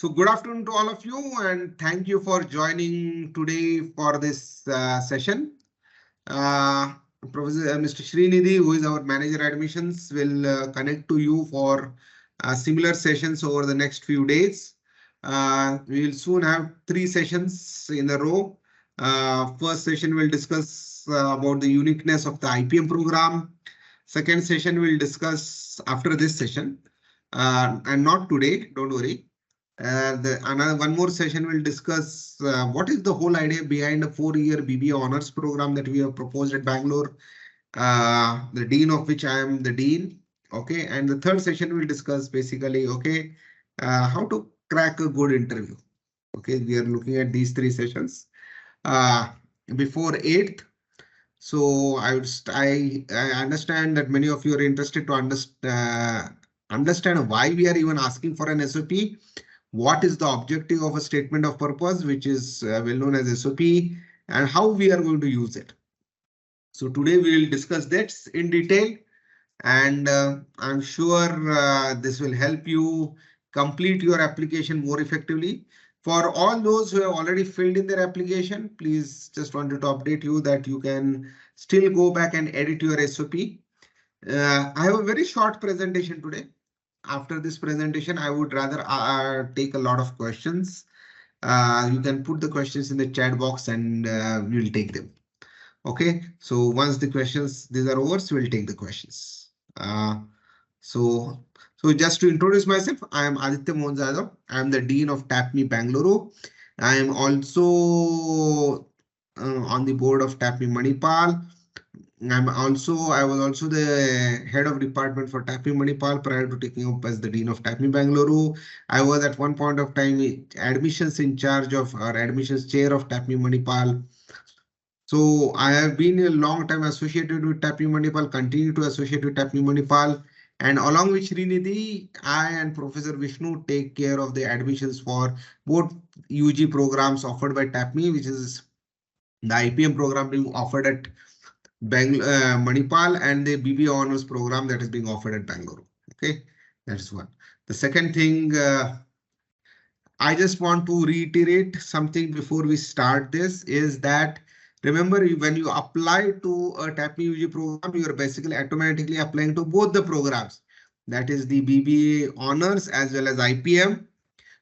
So good afternoon to all of you and thank you for joining today for this session. Professor Mr. Srinidhi, who is our manager admissions, will connect to you for similar sessions over the next few days. We will soon have 3 sessions in a row. First session will discuss about the uniqueness of the IPM program. Second session will discuss after this session and not today, don't worry. One more session will discuss what is the whole idea behind a 4-year BBA honors program that we have proposed at Bangalore, the dean of which I am the dean. Okay, and the third session will discuss basically, okay, how to crack a good interview. Okay, we are looking at these 3 sessions before 8th. So I understand that many of you are interested to understand why we are even asking for an SOP. What is the objective of a statement of purpose, which is well known as SOP, and how we are going to use it. So today we will discuss that in detail, and I'm sure this will help you complete your application more effectively. For all those who have already filled in their application, please just wanted to update you that you can still go back and edit your SOP. I have a very short presentation today. After this presentation, I would rather take a lot of questions. You can put the questions in the chat box and we'll take them. Okay, so once the questions, these are over, so we'll take the questions. So just to introduce myself, I am Aditya Mohan Jadhav. I am the Dean of TAPMI Bangalore. I am also on the board of TAPMI Manipal. I was also the head of department for TAPMI Manipal prior to taking up as the Dean of TAPMI Bangalore. I was at one point of time admissions in charge of our admissions chair of TAPMI Manipal. So I have been a long time associated with TAPMI Manipal, continue to associate with TAPMI Manipal. And along with Srinidhi, I and Professor Vishnu take care of the admissions for both UG programs offered by TAPMI, which is the IPM program being offered at Manipal, and the BBA honors program that is being offered at Bangalore. Okay, that's one. The second thing, I just want to reiterate something before we start this is that remember, when you apply to a TAPMI UG program, you are basically automatically applying to both the programs. That is the BBA honors as well as IPM.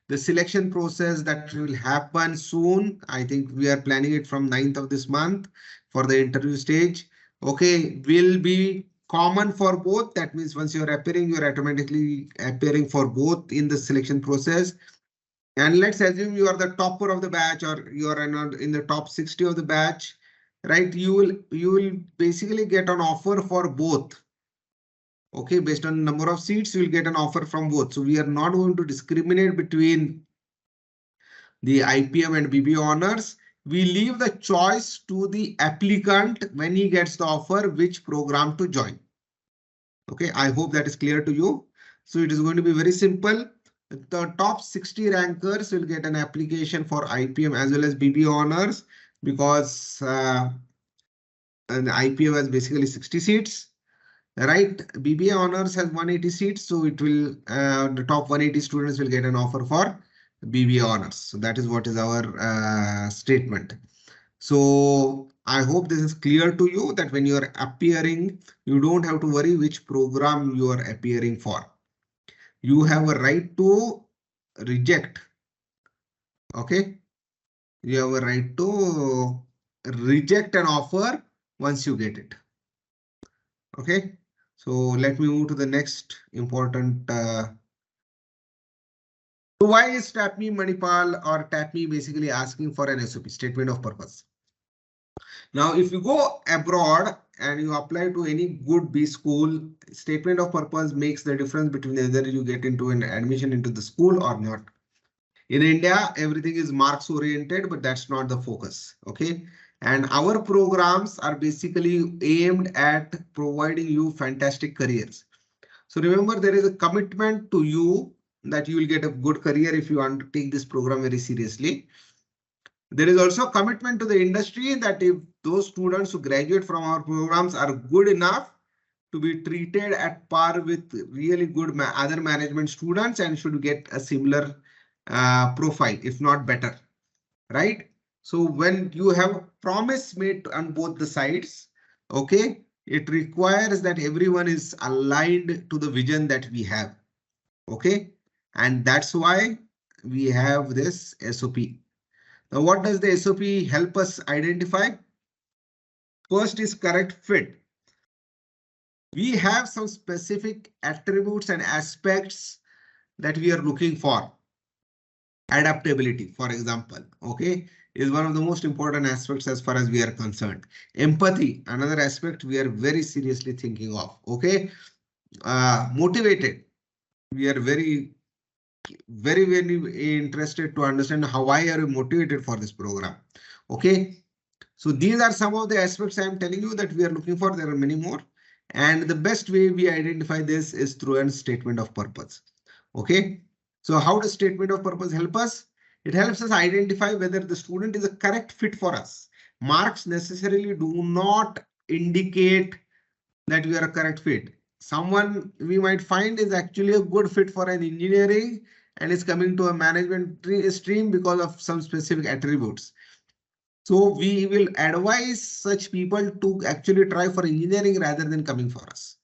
The selection process that will happen soon, I think we are planning it from 9th of this month for the interview stage. Okay, will be common for both. That means once you're appearing, you're automatically appearing for both in the selection process. And let's assume you are the topper of the batch or you are in the top 60 of the batch, right? You will basically get an offer for both. Okay, based on number of seats, you will get an offer from both. So we are not going to discriminate between the IPM and BBA honors. We leave the choice to the applicant when he gets the offer, which program to join. Okay, I hope that is clear to you. So it is going to be very simple. The top 60 rankers will get an application for IPM as well as BBA honors because and IPM has basically 60 seats, right? BBA honors has 180 seats, so it will the top 180 students will get an offer for BBA honors. So that is what is our statement. So I hope this is clear to you that when you are appearing, you don't have to worry which program you are appearing for. You have a right to reject. Okay, you have a right to reject an offer once you get it. Okay, so let me move to the next important. So why is TAPMI Manipal or TAPMI basically asking for an SOP, statement of purpose? Now, if you go abroad and you apply to any good B school, statement of purpose makes the difference between whether you get into an admission into the school or not. In India, everything is marks oriented, but that's not the focus. Okay. And our programs are basically aimed at providing you fantastic careers. So remember, there is a commitment to you that you will get a good career if you undertake this program very seriously. There is also a commitment to the industry that if those students who graduate from our programs are good enough to be treated at par with really good other management students and should get a similar profile, if not better, right? So when you have a promise made on both the sides, okay, it requires that everyone is aligned to the vision that we have. Okay, and that's why we have this SOP. Now, what does the SOP help us identify? First is correct fit. We have some specific attributes and aspects that we are looking for. Adaptability, for example, okay, is one of the most important aspects as far as we are concerned. Empathy, another aspect we are very seriously thinking of. Okay, motivated. We are very interested to understand why are you motivated for this program. Okay, so these are some of the aspects I am telling you that we are looking for. There are many more, and the best way we identify this is through a statement of purpose. Okay, so how does statement of purpose help us? It helps us identify whether the student is a correct fit for us. Marks necessarily do not indicate that we are a correct fit. Someone we might find is actually a good fit for an engineering and is coming to a management stream because of some specific attributes. So we will advise such people to actually try for engineering rather than coming for us.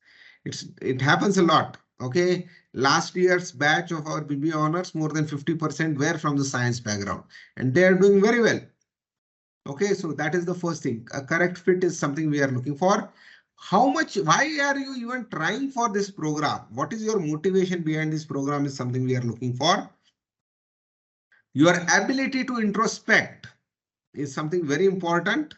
It happens a lot. Okay, last year's batch of our BBA honors, more than 50% were from the science background, and they are doing very well. Okay, so that is the first thing. A correct fit is something we are looking for. How much, why are you even trying for this program? What is your motivation behind this program is something we are looking for. Your ability to introspect is something very important.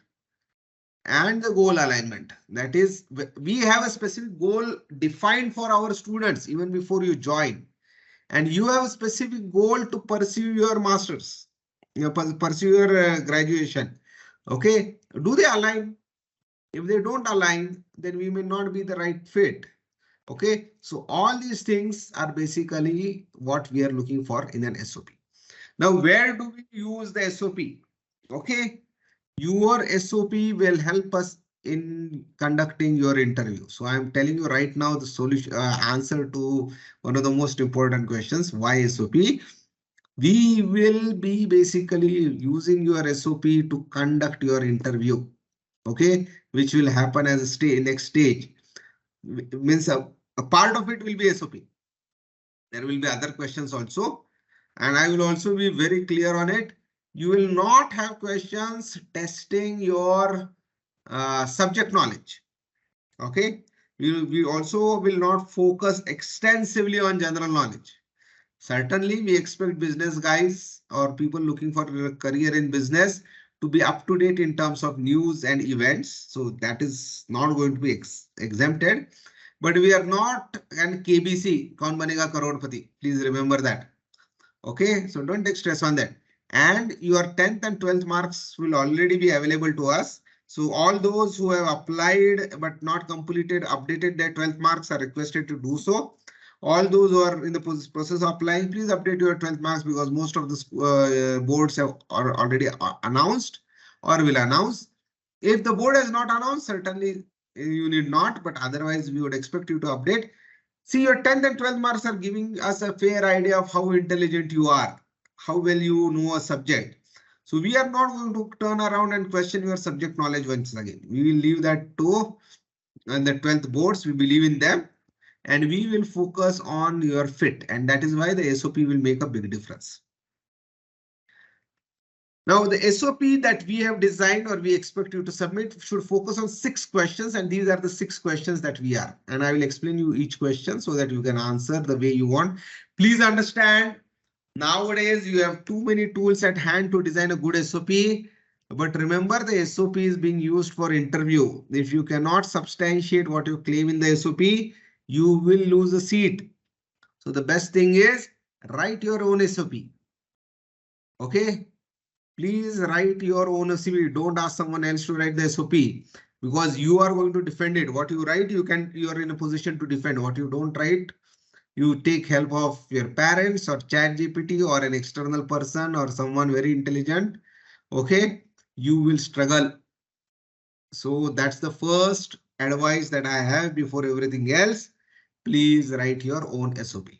And the goal alignment. That is, we have a specific goal defined for our students even before you join. And you have a specific goal to pursue your master's, pursue your graduation. Okay, do they align? If they don't align, then we may not be the right fit. Okay, so all these things are basically what we are looking for in an SOP. Now, where do we use the SOP? Okay, your SOP will help us in conducting your interview. So I'm telling you right now the solution answer to one of the most important questions, why SOP? We will be basically using your SOP to conduct your interview. Okay, which will happen as a next stage. Means a part of it will be SOP. There will be other questions also, and I will also be very clear on it. You will not have questions testing your subject knowledge. Okay, we also will not focus extensively on general knowledge. Certainly, we expect business guys or people looking for a career in business to be up to date in terms of news and events. So that is not going to be exempted. But we are not an KBC, Kaun Banega Crorepati. Please remember that. Okay, so don't take stress on that. And your 10th and 12th marks will already be available to us. So all those who have applied but not completed, updated their 12th marks are requested to do so. All those who are in the process of applying, please update your 12th marks because most of the boards have already announced or will announce. If the board has not announced, certainly you need not, but otherwise we would expect you to update. See, your 10th and 12th marks are giving us a fair idea of how intelligent you are, how well you know a subject. So we are not going to turn around and question your subject knowledge once again. We will leave that to the 12th boards. We believe in them and we will focus on your fit. And that is why the SOP will make a big difference. Now, the SOP that we have designed or we expect you to submit should focus on 6 questions. And these are the 6 questions that we are. And I will explain you each question so that you can answer the way you want. Please understand, nowadays you have too many tools at hand to design a good SOP. But remember, the SOP is being used for interview. If you cannot substantiate what you claim in the SOP, you will lose a seat. So the best thing is write your own SOP. Okay. Please write your own SOP. Don't ask someone else to write the SOP because you are going to defend it. What you write, you are in a position to defend. What you don't write, you take help of your parents or ChatGPT or an external person or someone very intelligent. Okay, you will struggle. So that's the first advice that I have before everything else. Please write your own SOP.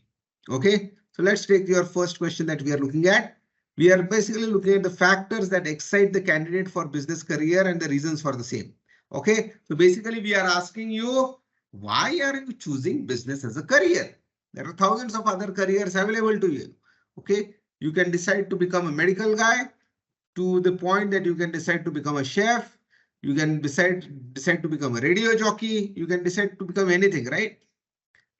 Okay, So let's take your first question that we are looking at. We are basically looking at the factors that excite the candidate for business career and the reasons for the same. Okay, so basically we are asking you, why are you choosing business as a career? There are thousands of other careers available to you. Okay, you can decide to become a medical guy, to the point that you can decide to become a chef. You can decide to become a radio jockey. You can decide to become anything, right?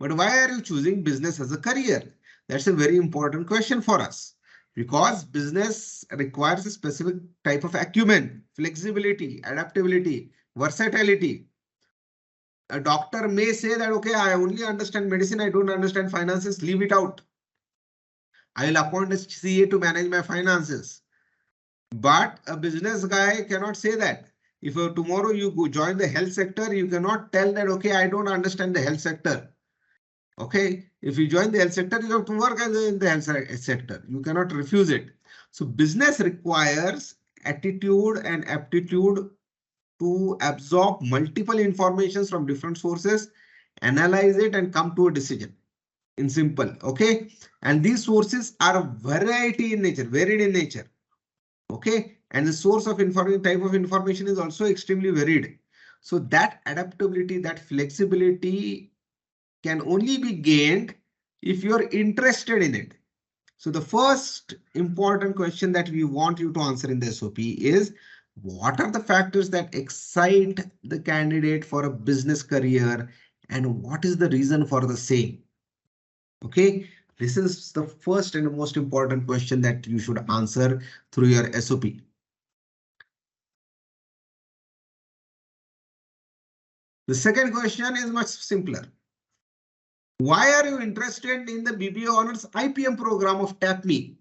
But why are you choosing business as a career? That's a very important question for us, because business requires a specific type of acumen, flexibility, adaptability, versatility. A doctor may say that, okay, I only understand medicine, I don't understand finances, leave it out. I will appoint a CA to manage my finances. But a business guy cannot say that. If tomorrow you go join the health sector, you cannot tell that, okay, I don't understand the health sector. Okay, if you join the health sector, you have to work in the health sector. You cannot refuse it. So business requires attitude and aptitude to absorb multiple informations from different sources, analyze it and come to a decision. In simple, okay? And these sources are varied in nature. Okay, and the source of information, type of information is also extremely varied. So that adaptability, that flexibility can only be gained if you're interested in it. So the first important question that we want you to answer in the SOP is, what are the factors that excite the candidate for a business career and what is the reason for the same? Okay, this is the first and most important question that you should answer through your SOP. The second question is much simpler. Why are you interested in the BBA Honors IPM program of TAPMI?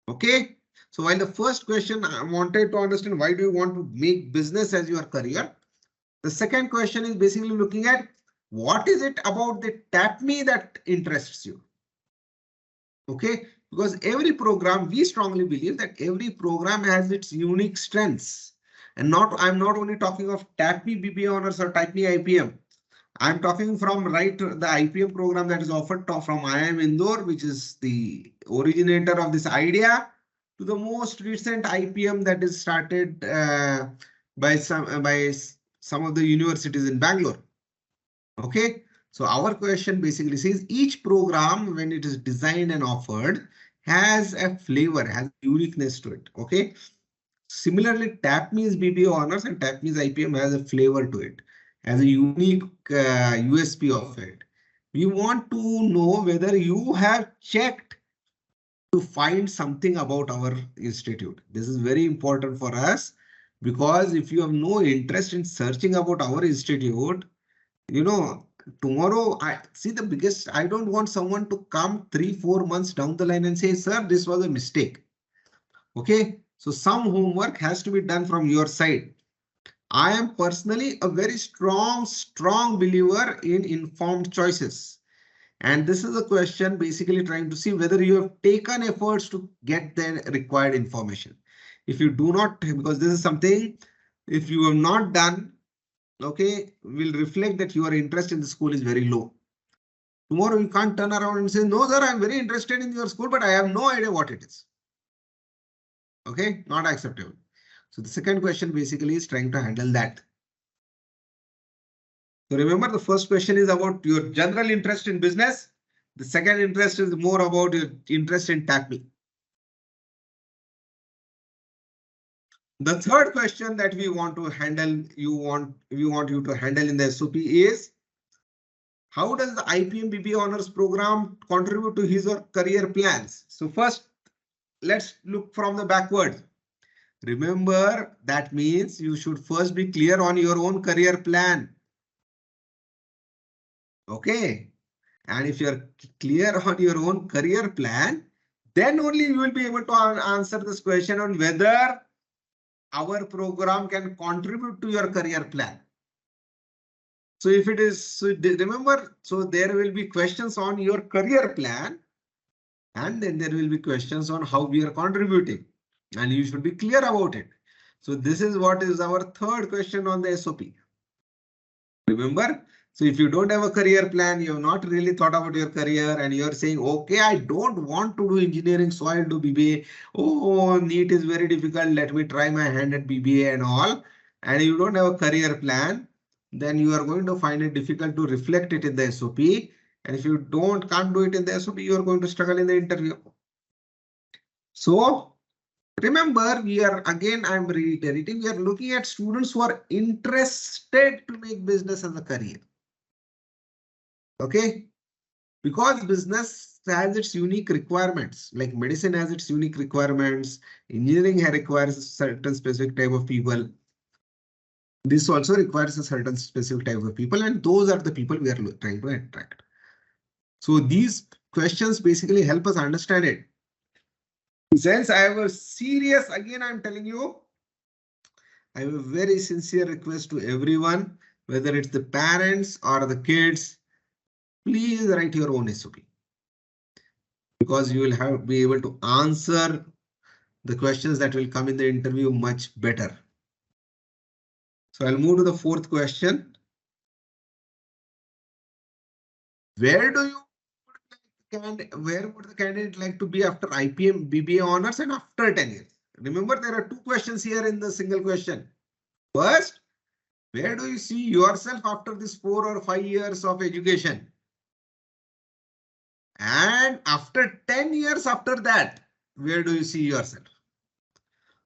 Okay, so while the first question I wanted to understand, why do you want to make business as your career? The second question is basically looking at what is it about the TAPMI that interests you? Okay, because every program, we strongly believe that every program has its unique strengths. And I'm not only talking of TAPMI BBA Honors or TAPMI IPM. I'm talking from the IPM program that is offered from IIM Indore, which is the originator of this idea, to the most recent IPM that is started by some of the universities in Bangalore. Okay, so our question basically says each program, when it is designed and offered, has a flavor, has uniqueness to it. Okay, similarly, TAPMI's BBA Honors and TAPMI's IPM has a flavor to it, has a unique USP of it. We want to know whether you have checked to find something about our institute. This is very important for us, because if you have no interest in searching about our institute, you know, tomorrow I don't want someone to come 3-4 months down the line and say, sir, this was a mistake. Okay, so some homework has to be done from your side. I am personally a very strong believer in informed choices. And this is a question basically trying to see whether you have taken efforts to get the required information. If you do not, because this is something, if you have not done, okay, will reflect that your interest in the school is very low. Tomorrow you can't turn around and say, no, sir, I'm very interested in your school, but I have no idea what it is. Okay, not acceptable. So the second question basically is trying to handle that. So remember, the first question is about your general interest in business. The second interest is more about your interest in TAPMI. The third question that we want to handle, we want you to handle in the SOP is, how does the IPM BBA Honors program contribute to his or career plans? So first, let's look from the backward. Remember, that means you should first be clear on your own career plan. Okay. And if you're clear on your own career plan, then only you will be able to answer this question on whether our program can contribute to your career plan. So if it is, so remember, so there will be questions on your career plan, and then there will be questions on how we are contributing, and you should be clear about it. So this is what is our third question on the SOP. Remember, So if you don't have a career plan, you have not really thought about your career and you're saying, okay, I don't want to do engineering, so I'll do BBA. Oh, NEET is very difficult. Let me try my hand at BBA and all. And you don't have a career plan, then you are going to find it difficult to reflect it in the SOP. And if you can't do it in the SOP, you are going to struggle in the interview. So remember, I'm reiterating, we are looking at students who are interested to make business as a career. Okay, because business has its unique requirements, like medicine has its unique requirements, engineering requires a certain specific type of people. This also requires a certain specific type of people, and those are the people we are trying to attract. So these questions basically help us understand it. Since I have a serious, again, I'm telling you, I have a very sincere request to everyone, whether it's the parents or the kids, please write your own SOP. Because you will be able to answer the questions that will come in the interview much better. So I'll move to the fourth question. Where would the candidate like to be after IPM BBA honors and after 10 years? Remember, there are two questions here in the single question. First, where do you see yourself after this 4 or 5 years of education? And after 10 years after that, where do you see yourself?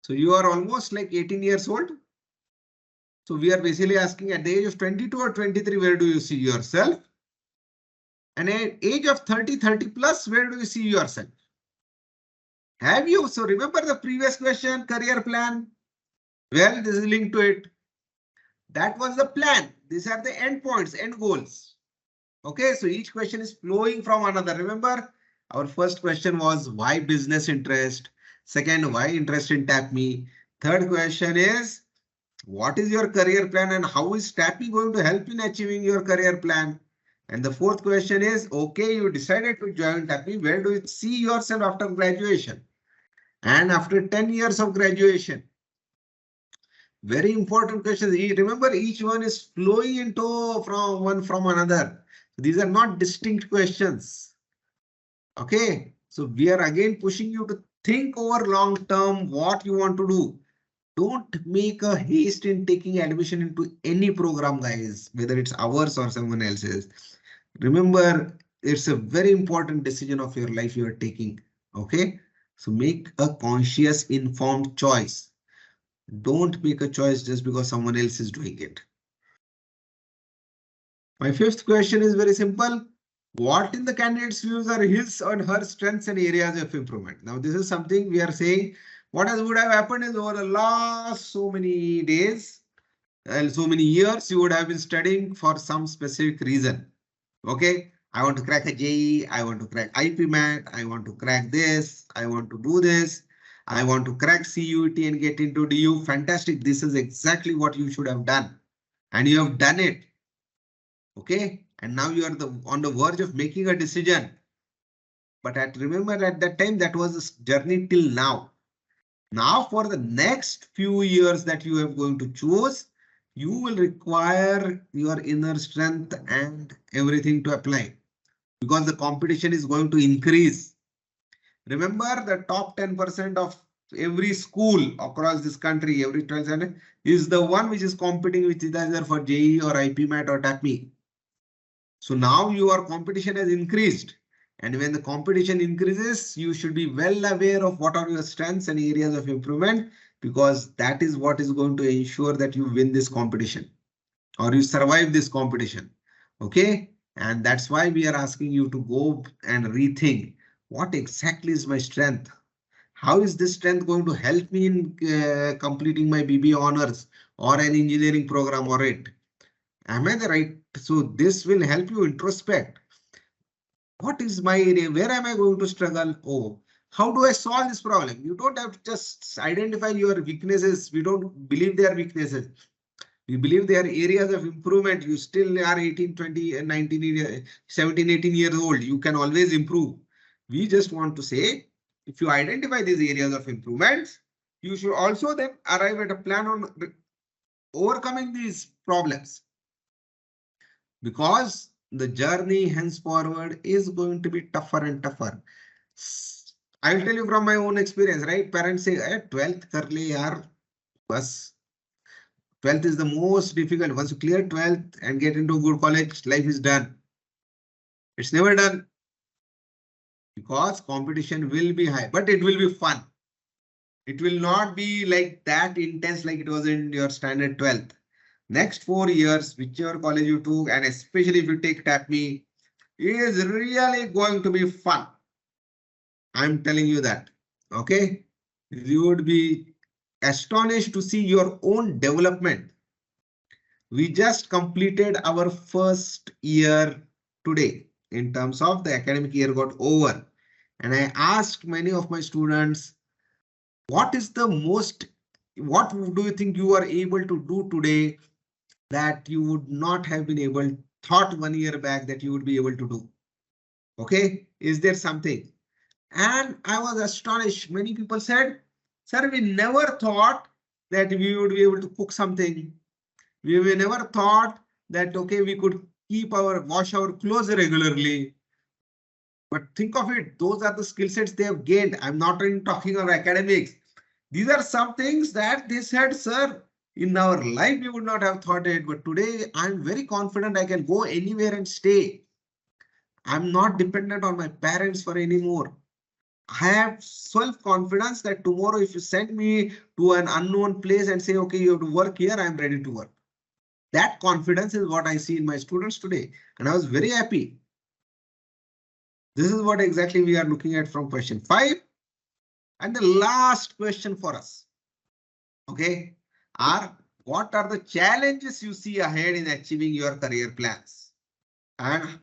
So you are almost like 18 years old. So we are basically asking at the age of 22 or 23, where do you see yourself? And at age of 30 plus, where do you see yourself? Have you? So remember the previous question, career plan? Well, this is linked to it. That was the plan. These are the end points, end goals. Okay, so each question is flowing from another. Remember, our first question was why business interest? Second, why interest in TAPMI? Third question is, what is your career plan and how is TAPMI going to help in achieving your career plan? And the fourth question is, okay, you decided to join TAPMI. Where do you see yourself after graduation? And after 10 years of graduation? Very important questions. Remember, each one is flowing into from one from another. These are not distinct questions. Okay, so we are again pushing you to think over long term what you want to do. Don't make a haste in taking admission into any program, guys, whether it's ours or someone else's. Remember, it's a very important decision of your life you are taking. Okay, so make a conscious, informed choice. Don't make a choice just because someone else is doing it. My fifth question is very simple. What in the candidate's views are his or her strengths and areas of improvement? Now, this is something we are saying. What would have happened is over the last so many days and so many years, you would have been studying for some specific reason. Okay, I want to crack a JEE, I want to crack IPMAT, I want to crack this, I want to do this, I want to crack CUT and get into DU. Fantastic. This is exactly what you should have done. And you have done it. Okay, and now you are on the verge of making a decision. But remember at that time, that was a journey till now. Now for the next few years that you are going to choose, you will require your inner strength and everything to apply because the competition is going to increase. Remember, the top 10% of every school across this country, every 12% is the one which is competing with either for JEE or IPMAT or TAPMI. So now your competition has increased. And when the competition increases, you should be well aware of what are your strengths and areas of improvement, because that is what is going to ensure that you win this competition or you survive this competition. Okay. And that's why we are asking you to go and rethink what exactly is my strength. How is this strength going to help me in completing my BBA honors or an engineering program or it? Am I the right? So this will help you introspect. What is my area? Where am I going to struggle? Oh, how do I solve this problem? You don't have to just identify your weaknesses. We don't believe they are weaknesses. We believe they are areas of improvement. You still are 18, 20, 19, 17, 18 years old. You can always improve. We just want to say, if you identify these areas of improvements, you should also then arrive at a plan on overcoming these problems. because the journey henceforward is going to be tougher and tougher. I'll tell you from my own experience, right? Parents say, 12th kar le yaar, bas. 12th is the most difficult. Once you clear 12th and get into a good college, life is done. It's never done because competition will be high, but it will be fun. It will not be like that intense like it was in your standard 12th. Next 4 years, whichever college you took, and especially if you take TAPMI, is really going to be fun. I'm telling you that. Okay. You would be astonished to see your own development. We just completed our first year today in terms of the academic year got over. And I asked many of my students, what do you think you are able to do today that you would not have been able thought 1 year back that you would be able to do? Okay, is there something? And I was astonished. Many people said, sir, we never thought that we would be able to cook something. We never thought that, okay, we could wash our clothes regularly. But think of it, those are the skill sets they have gained. I'm not even talking of academics. These are some things that they said, sir, in our life, we would not have thought it. But today, I'm very confident I can go anywhere and stay. I'm not dependent on my parents for anymore. I have self-confidence that tomorrow, if you send me to an unknown place and say, okay, you have to work here, I'm ready to work. That confidence is what I see in my students today. And I was very happy. This is what exactly we are looking at from question 5. And the last question for us, okay, are what are the challenges you see ahead in achieving your career plans? And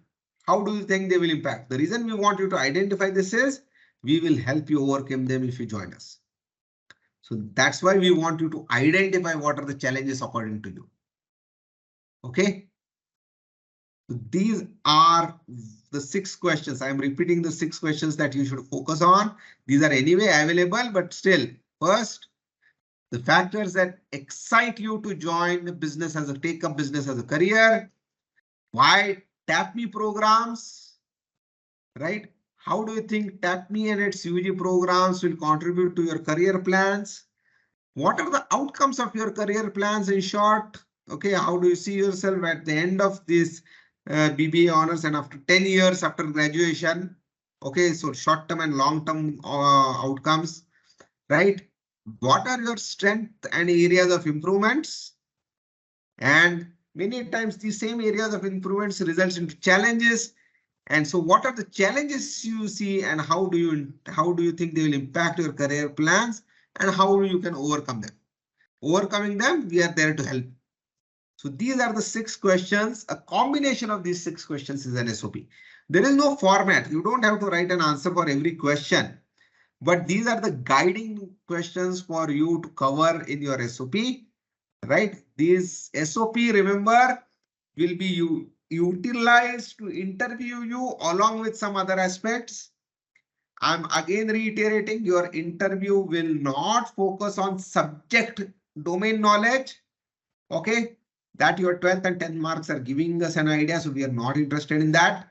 how do you think they will impact? The reason we want you to identify this is we will help you overcome them if you join us. So that's why we want you to identify what are the challenges according to you. Okay. So these are the 6 questions. I'm repeating the 6 questions that you should focus on. These are anyway available, but still, first, the factors that excite you to join the business take up business as a career. Why TAPMI programs, right? How do you think TAPMI and its UG programs will contribute to your career plans? What are the outcomes of your career plans in short? Okay, how do you see yourself at the end of this BBA honors and after 10 years after graduation? Okay, so short-term and long-term outcomes, right? What are your strengths and areas of improvements? And many times the same areas of improvements results into challenges. And so what are the challenges you see and how do you think they will impact your career plans and how you can overcome them? Overcoming them, we are there to help. So these are the 6 questions. A combination of these 6 questions is an SOP. There is no format. You don't have to write an answer for every question. But these are the guiding questions for you to cover in your SOP, right? These SOP, remember, will be utilized to interview you along with some other aspects. I'm again reiterating, your interview will not focus on subject domain knowledge. Okay, that your 12th and 10th marks are giving us an idea. So we are not interested in that.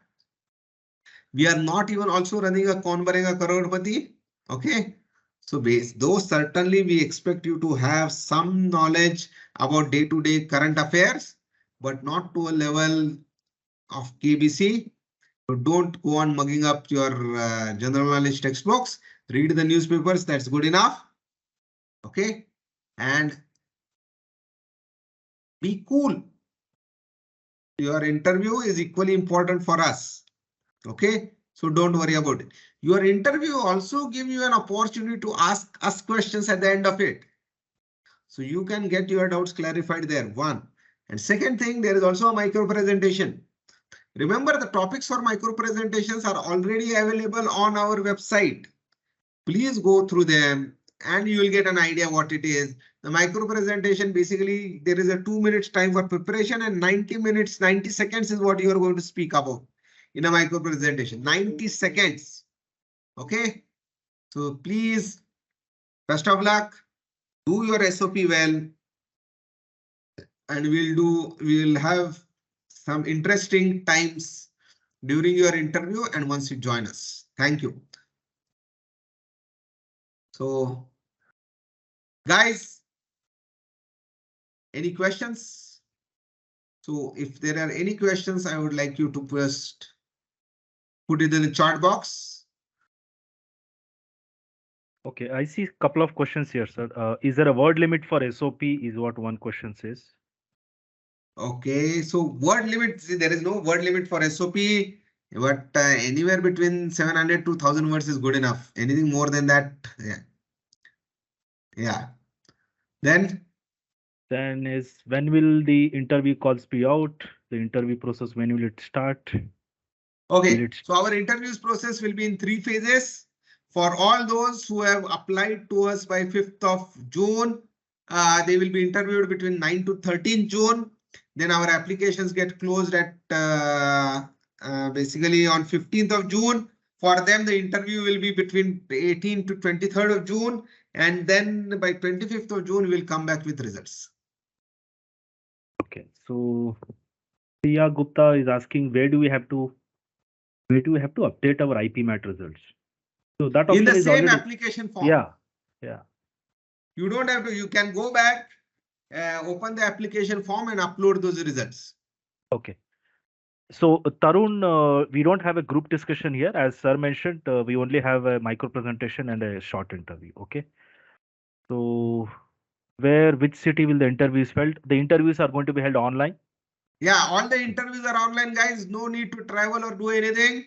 We are not even also running a Kaun Banega Crorepati. Okay, so though certainly we expect you to have some knowledge about day-to-day current affairs, but not to a level of KBC. So don't go on mugging up your general knowledge textbooks. Read the newspapers. That's good enough. Okay, and be cool. Your interview is equally important for us. Okay, so don't worry about it. Your interview also give you an opportunity to ask us questions at the end of it. So you can get your doubts clarified there. One. And second thing, there is also a micro presentation. Remember, the topics for micro presentations are already available on our website. Please go through them and you will get an idea what it is. The micro presentation, basically, there is a 2 minutes time for preparation and 90 seconds is what you are going to speak about in a micro presentation. 90 seconds. Okay. So please, best of luck. Do your SOP well. And we'll have some interesting times during your interview and once you join us. Thank you. So, guys, any questions? So if there are any questions, I would like you to first put it in the chat box. Okay, I see a couple of questions here, sir. Is there a word limit for SOP is what one question says. Okay, so word limit, see, there is no word limit for SOP, but anywhere between 700 to 1000 words is good enough. Anything more than that, yeah. Yeah. Then is when will the interview calls be out? The interview process, when will it start? okay, so our interviews process will be in 3 phases. For all those who have applied to us by 5th of June, they will be interviewed between 9 to 13 June. Then our applications get closed at basically on 15th of June. For them, the interview will be between 18 to 23rd of June. And then by 25th of June, we'll come back with results. Okay, so Priya Gupta is asking, where do we have to update our IP mat results? So that option in the is same already application form. Yeah. You don't have to, you can go back, open the application form and upload those results. Okay. So Tarun, we don't have a group discussion here. As sir mentioned, we only have a micro presentation and a short interview. Okay. So which city will the interviews held? The interviews are going to be held online. Yeah, all the interviews are online, guys. No need to travel or do anything.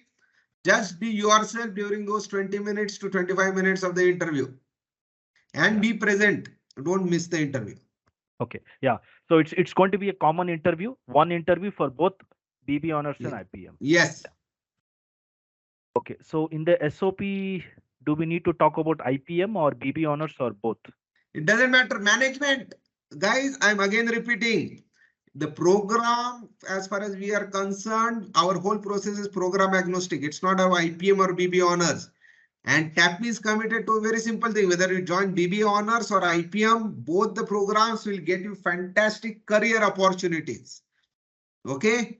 Just be yourself during those 20 minutes to 25 minutes of the interview. And be present. Don't miss the interview. Okay. Yeah. So it's going to be a common interview, one interview for both BB honors and IPM. Yes. Okay. So in the SOP, do we need to talk about IPM or BB honors or both? It doesn't matter. Management. Guys, I'm again repeating. The program, as far as we are concerned, our whole process is program agnostic. It's not our IPM or BB honors. And TAPMI is committed to a very simple thing. Whether you join BB honors or IPM, both the programs will get you fantastic career opportunities. Okay.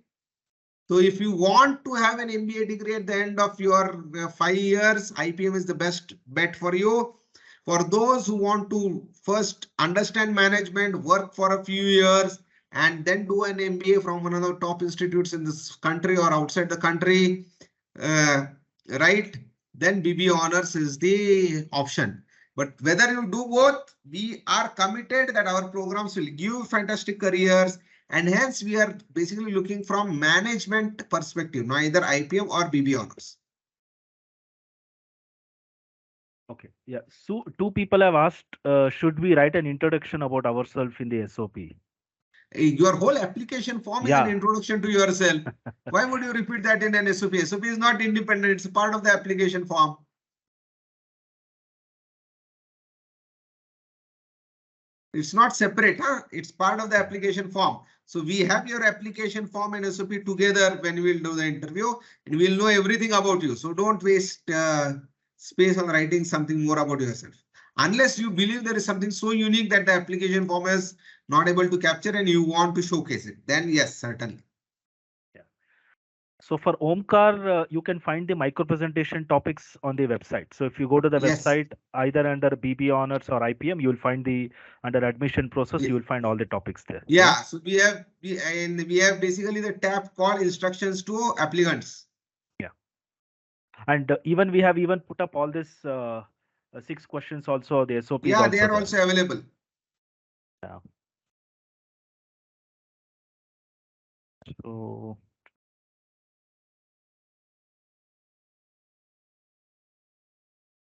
So if you want to have an MBA degree at the end of your 5 years, IPM is the best bet for you. For those who want to first understand management, work for a few years, and then do an MBA from one of the top institutes in this country or outside the country, right? Then BB honors is the option. But whether you do both, we are committed that our programs will give fantastic careers. And hence we are basically looking from management perspective, neither IPM or BB honors. Okay. Yeah. So 2 people have asked, should we write an introduction about ourselves in the SOP? Your whole application form is an introduction to yourself. Why would you repeat that in an SOP? SOP is not independent. It's part of the application form. It's not separate. Huh? It's part of the application form. So we have your application form and SOP together when we'll do the interview and we'll know everything about you. So don't waste space on writing something more about yourself. Unless you believe there is something so unique that the application form is not able to capture and you want to showcase it, then yes, certainly. Yeah. So for Omkar, you can find the micro presentation topics on the website. So if you go to the website, either under BB honors or IPM, you will find the under admission process, you will find all the topics there. Yeah. So we have basically the tab called instructions to applicants. Yeah. And even we have put up all this 6 questions also, the SOP. Yeah, they are also available. Yeah. So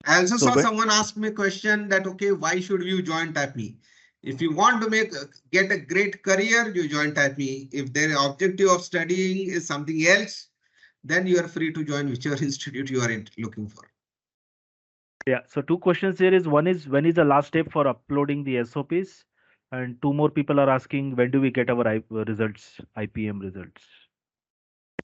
I also saw someone ask me a question that, okay, why should you join TAPMI? If you want to get a great career, you join TAPMI. If their objective of studying is something else, then you are free to join whichever institute you are looking for. Yeah. So 2 questions here is, one is, when is the last step for uploading the SOPs? And 2 more people are asking, when do we get our results, IPM results?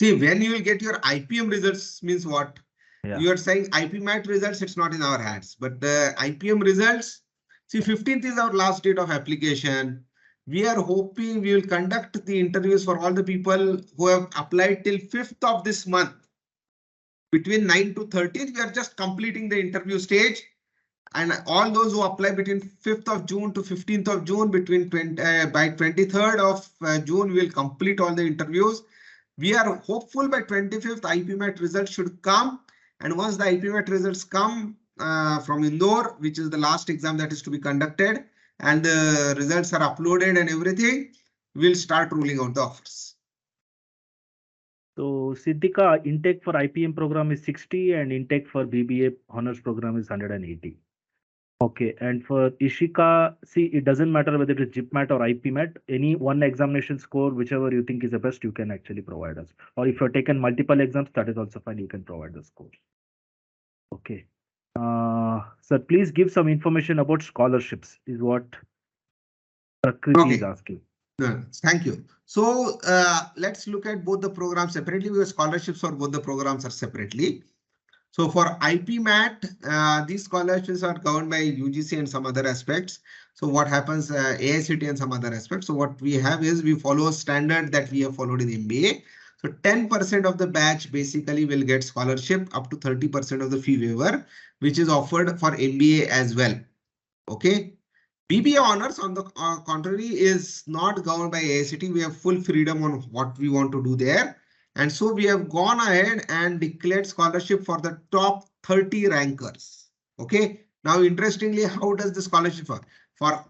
See, when you will get your IPM results means what? Yeah. You are saying IPMAT results, it's not in our hands, but the IPM results, see, 15th is our last date of application. we are hoping we will conduct the interviews for all the people who have applied till 5th of this month. Between 9 to 13th, we are just completing the interview stage. And all those who apply between 5th of June to 15th of June, by 23rd of June, we'll complete all the interviews. We are hopeful by 25th IPMAT results should come. And once the IPMAT results come from Indore, which is the last exam that is to be conducted, and the results are uploaded and everything, we'll start ruling out the offers. So Siddhika, intake for IPM program is 60 and intake for BBA honors program is 180. Okay, and for Ishika, see, it doesn't matter whether it is GIPMAT or IPMAT, any one examination score, whichever you think is the best, you can actually provide us. Or if you've taken multiple exams, that is also fine, you can provide the score. Okay. Sir, please give some information about scholarships, is what Prakriti is asking. Thank you. So let's look at both the programs separately, because scholarships for both the programs are separately. So for IPMAT, these scholarships are governed by UGC and some other aspects. So what happens, AICT and some other aspects. So what we have is we follow a standard that we have followed in MBA. So 10% of the batch basically will get scholarship up to 30% of the fee waiver, which is offered for MBA as well. Okay. BBA honors, on the contrary, is not governed by AICT. We have full freedom on what we want to do there. And so we have gone ahead and declared scholarship for the top 30 rankers. Okay. Now, interestingly, how does the scholarship work? For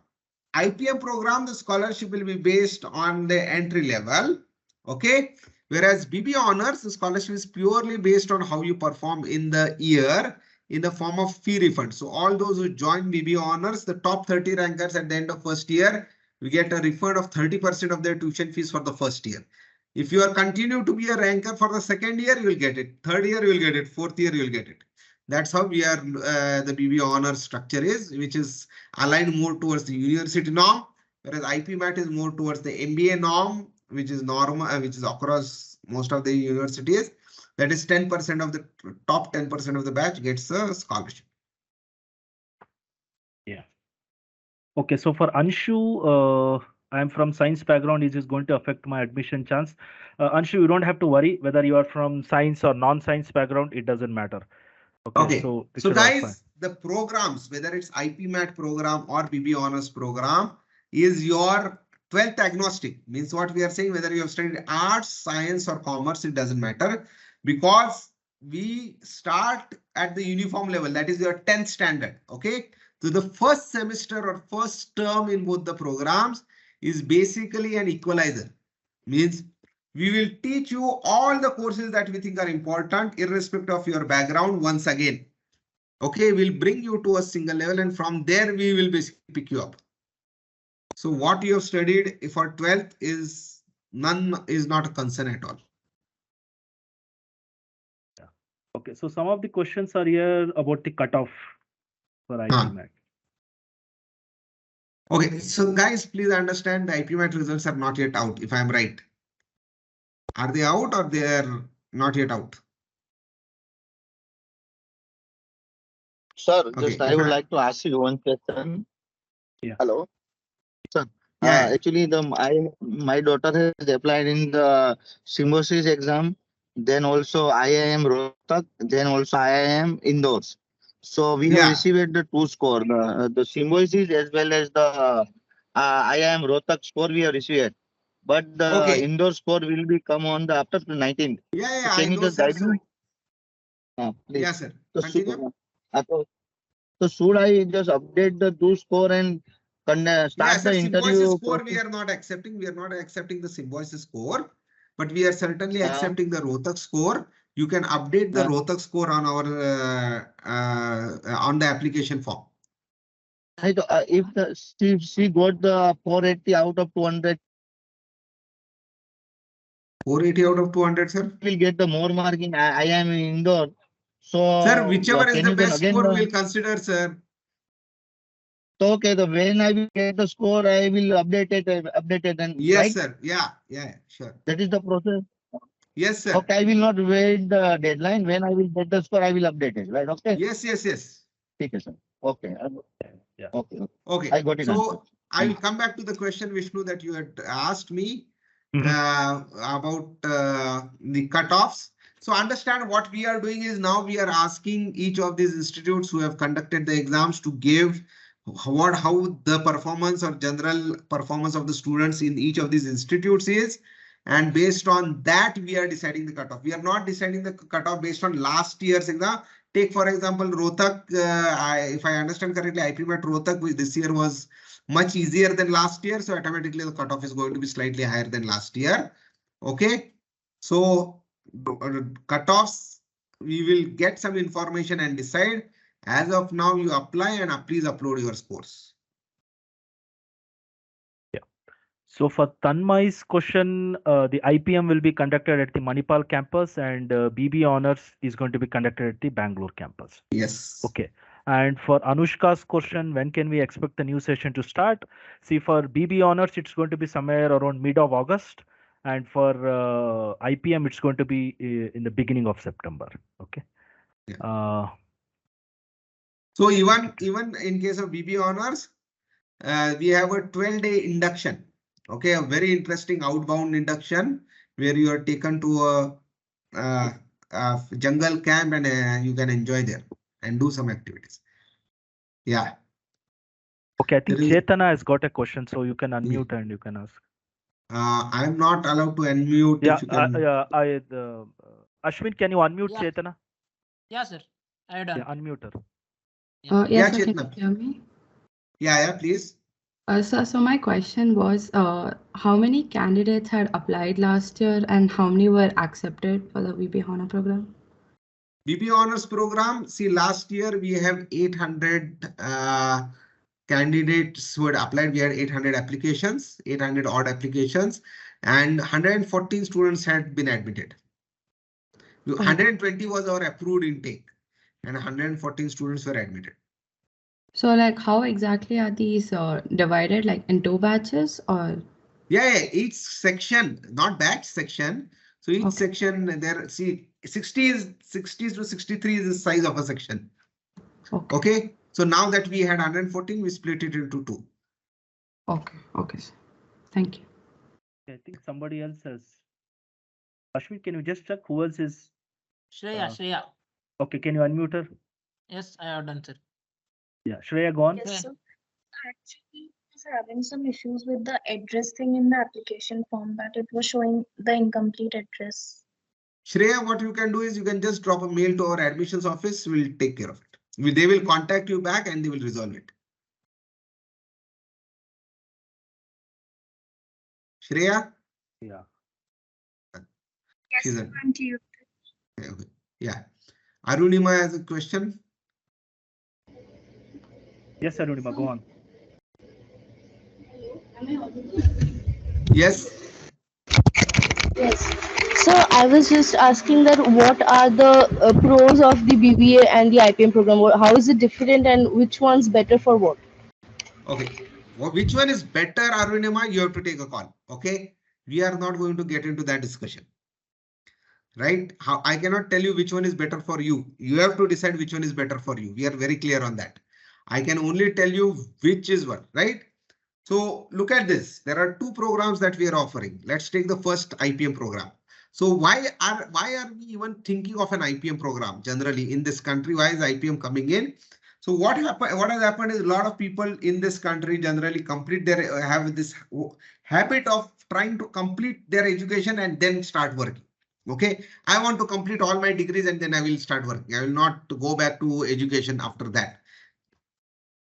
IPM program, the scholarship will be based on the entry level. Okay. Whereas BBA honors, the scholarship is purely based on how you perform in the year, in the form of fee refund. So all those who join BBA honors, the top 30 rankers at the end of first year, we get a refund of 30% of their tuition fees for the first year. If you are continue to be a ranker for the second year, you will get it. Third year, you will get it. Fourth year, you will get it. That's how we are the BBA honors structure is, which is aligned more towards the university norm, whereas IPMAT is more towards the MBA norm, which is normal, which is across most of the universities. That is 10% of the top 10% of the batch gets a scholarship. Yeah. Okay, so for Anshu, I am from science background. Is this going to affect my admission chance? Anshu, you don't have to worry whether you are from science or non-science background. It doesn't matter. Okay. So guys, the programs, whether it's IPMAT program or BBA honors program, is your 12th agnostic. Means what we are saying, whether you have studied arts, science or commerce, it doesn't matter, because we start at the uniform level. That is your 10th standard. Okay. So the first semester or first term in both the programs is basically an equalizer. Means we will teach you all the courses that we think are important, irrespective of your background once again. Okay, we'll bring you to a single level, and from there we will basically pick you up. So what you have studied for 12th is not a concern at all. Yeah. Okay, so some of the questions are here about the cutoff for IPMAT. Okay, so guys, please understand the IPMAT results are not yet out, if I am right. Are they out or they are not yet out? Sir, just I would like to ask you one question. Yeah. Hello. Sir. Yeah. Actually, my daughter has applied in the Symbiosis exam. Then also IIM Rohtak. Then also IIM Indores. So we have received the 2 score, the Symbiosis as well as the IIM Rohtak score we have received. But the Indore score will be come on the after the 19th. Yeah, so can you just guide me? Please. Yes, sir. So should I just update the 2 score and start the interview? Score we are not accepting. We are not accepting the Symbiosis score, but we are certainly accepting the Rohtak score. You can update the Rohtak score on our on the application form. If she got the 480 out of 200. 480 out of 200, sir. Will get the more mark in IIM Indore. So sir, whichever is the best score we'll consider, sir. So okay, when I will get the score, I will update it and yes, right? Sir. Yeah, sure. That is the process. Yes, sir. Okay, I will not wait the deadline. When I will get the score, I will update it. Right? Okay. Yes. Okay, sir. Okay. Yeah. Okay. Okay. I got it. So I will come back to the question, Vishnu, that you had asked me about the cutoffs. So understand what we are doing is now we are asking each of these institutes who have conducted the exams to give how the performance or general performance of the students in each of these institutes is. And based on that, we are deciding the cutoff. We are not deciding the cutoff based on last year's exam. Take, for example, Rohtak. If I understand correctly, IPM at Rohtak this year was much easier than last year. So automatically the cutoff is going to be slightly higher than last year. Okay. So cutoffs, we will get some information and decide. As of now, you apply and please upload your scores. Yeah. So for Tanmai's question, the IPM will be conducted at the Manipal campus and BB Honors is going to be conducted at the Bangalore campus. Yes. Okay. And for Anushka's question, when can we expect the new session to start? See, for BB Honors, it's going to be somewhere around mid of August. And for IPM, it's going to be in the beginning of September. Okay. Yeah. So even in case of BB Honors, we have a 12-day induction. Okay, a very interesting outbound induction where you are taken to a jungle camp and you can enjoy there and do some activities. Yeah. Okay, I think Chetana has got a question, so you can unmute and you can ask. I'm not allowed to unmute. Yeah, if you can... Ashwin, can you unmute Chetana? Yeah, sir. I done. Yeah, unmute her. Yes, sir, can you hear me? Yeah, please. So my question was, how many candidates had applied last year and how many were accepted for the BB Honor program? BB Honors program, see, last year we have 800 candidates who had applied. We had 800 applications, 800 odd applications, and 114 students had been admitted. 120 was our approved intake and 114 students were admitted. So like how exactly are these divided, like in two batches or? Yeah, each section, not batch, section. So each section there, see, 60 to 63 is the size of a section. Okay. So now that we had 114, we split it into two. Okay, sir. Thank you. I think somebody else has. Ashwin, can you just check who else is? Shreya. Okay, can you unmute her? Yes, I have done, sir. Yeah, Shreya, go on. Yes, sir. Actually, I was having some issues with the address thing in the application form, that it was showing the incomplete address. Shreya, what you can do is you can just drop a mail to our admissions office. We'll take care of it. They will contact you back and they will resolve it. Shreya? Yeah. Yes, I'm to you. Okay. Yeah. Arunima has a question. Yes, Arunima, go on. Yes. Yes. So I was just asking that what are the pros of the BBA and the IPM program? How is it different and which one's better for what? Okay. Which one is better, Arunima? You have to take a call. Okay. We are not going to get into that discussion. Right? How I cannot tell you which one is better for you. You have to decide which one is better for you. We are very clear on that. I can only tell you which is what, right? So look at this. There are two programs that we are offering. Let's take the first IPM program. So why are we even thinking of an IPM program generally in this country? Why is IPM coming in? So what has happened is a lot of people in this country generally have this habit of trying to complete their education and then start working. Okay, I want to complete all my degrees and then I will start working. I will not go back to education after that.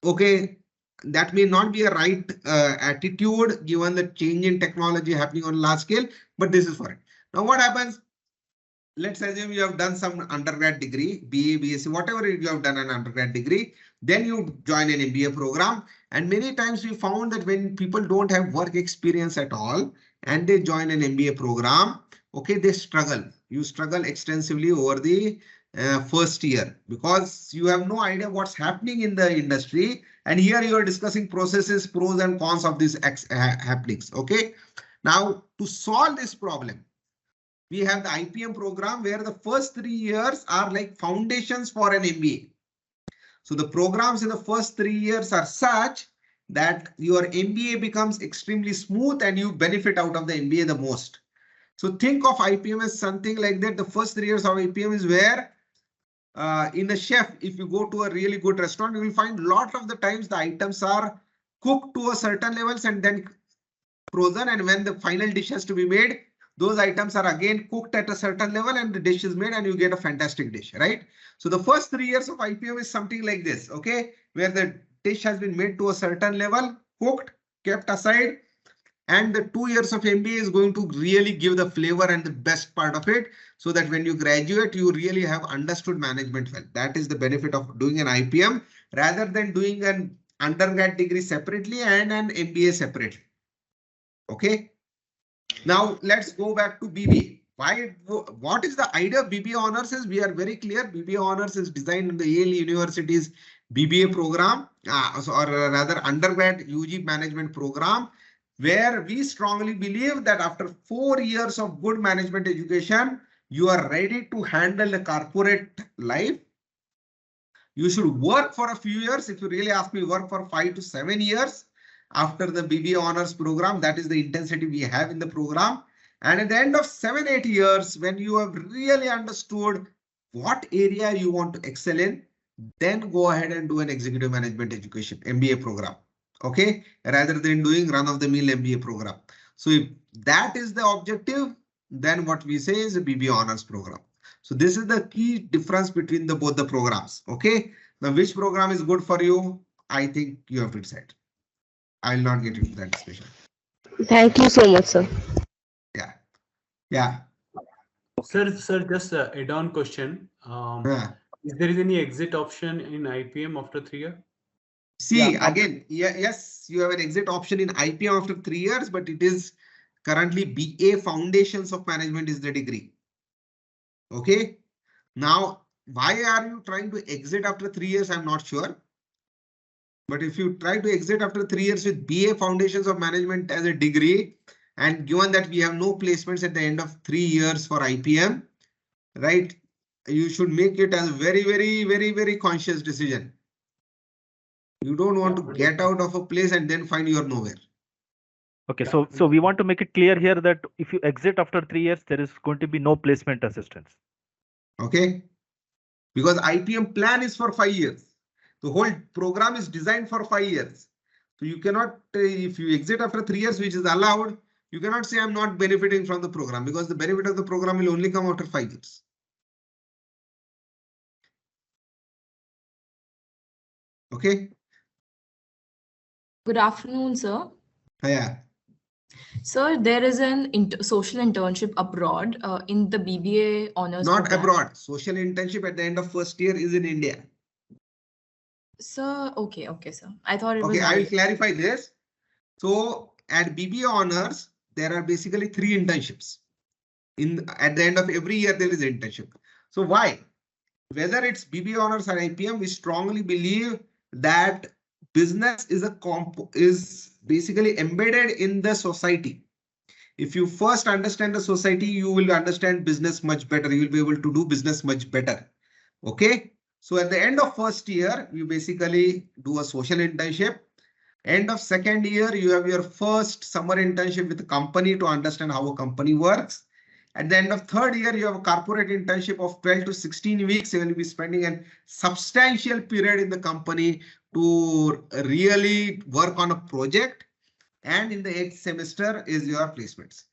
Okay, that may not be a right attitude given the change in technology happening on large scale, but this is for it. Now what happens? Let's assume you have done some undergrad degree, BA, BSc, whatever you have done an undergrad degree, then you join an MBA program. And many times we found that when people don't have work experience at all and they join an MBA program, okay, they struggle. You struggle extensively over the first year because you have no idea what's happening in the industry. And here you are discussing processes, pros and cons of these happenings. Okay. Now to solve this problem, we have the IPM program where the first 3 years are like foundations for an MBA. So the programs in the first 3 years are such that your MBA becomes extremely smooth and you benefit out of the MBA the most. So think of IPM as something like that. The first 3 years of IPM is where in a chef, if you go to a really good restaurant, you will find a lot of the times the items are cooked to a certain levels and then frozen. And when the final dish has to be made, those items are again cooked at a certain level and the dish is made and you get a fantastic dish, right? So the first 3 years of IPM is something like this, okay, where the dish has been made to a certain level, cooked, kept aside. And the 2 years of MBA is going to really give the flavor and the best part of it, so that when you graduate, you really have understood management well. That is the benefit of doing an IPM rather than doing an undergrad degree separately and an MBA separately. Okay. Now let's go back to BBA. What is the idea of BBA honors is we are very clear. BBA honors is designed in the Yale University's BBA program, or rather undergrad UG management program, where we strongly believe that after 4 years of good management education, you are ready to handle the corporate life. You should work for a few years. If you really ask me, work for 5 to 7 years after the BBA honors program. That is the intensity we have in the program. And at the end of 7-8 years, when you have really understood what area you want to excel in, then go ahead and do an executive management education MBA program. Okay, rather than doing run-of-the-mill MBA program. So if that is the objective, then what we say is a BBA honors program. So this is the key difference between both the programs. Okay, now which program is good for you? I think you have to decide. I'll not get into that discussion. Thank you so much, sir. Yeah. Sir, just a add-on question. Is there any exit option in IPM after 3 years? See, again, yes, you have an exit option in IPM after 3 years, but it is currently BA Foundations of Management is the degree. Okay. Now, why are you trying to exit after 3 years? I'm not sure. But if you try to exit after 3 years with BA Foundations of Management as a degree, and given that we have no placements at the end of 3 years for IPM, right? You should make it as a very conscious decision. You don't want to get out of a place and then find you're nowhere. Okay, so we want to make it clear here that if you exit after 3 years, there is going to be no placement assistance. Okay, because IPM plan is for 5 years. The whole program is designed for 5 years. So you cannot, if you exit after 3 years, which is allowed, you cannot say I'm not benefiting from the program, because the benefit of the program will only come after 5 years. Okay. Good afternoon, sir. Yeah. Sir, there is an social internship abroad in the BBA honors Not program. abroad. Social internship at the end of first year is in India. Sir, okay, sir. I thought it was. Okay, I will clarify this. So at BBA honors, there are basically 3 internships. At the end of every year, there is an internship. So why? Whether it's BBA honors or IPM, we strongly believe that business is basically embedded in the society. If you first understand the society, you will understand business much better. You will be able to do business much better. Okay. So at the end of first year, you basically do a social internship. End of second year, you have your first summer internship with the company to understand how a company works. At the end of third year, you have a corporate internship of 12 to 16 weeks. You will be spending a substantial period in the company to really work on a project. And in the 8th semester is your placements.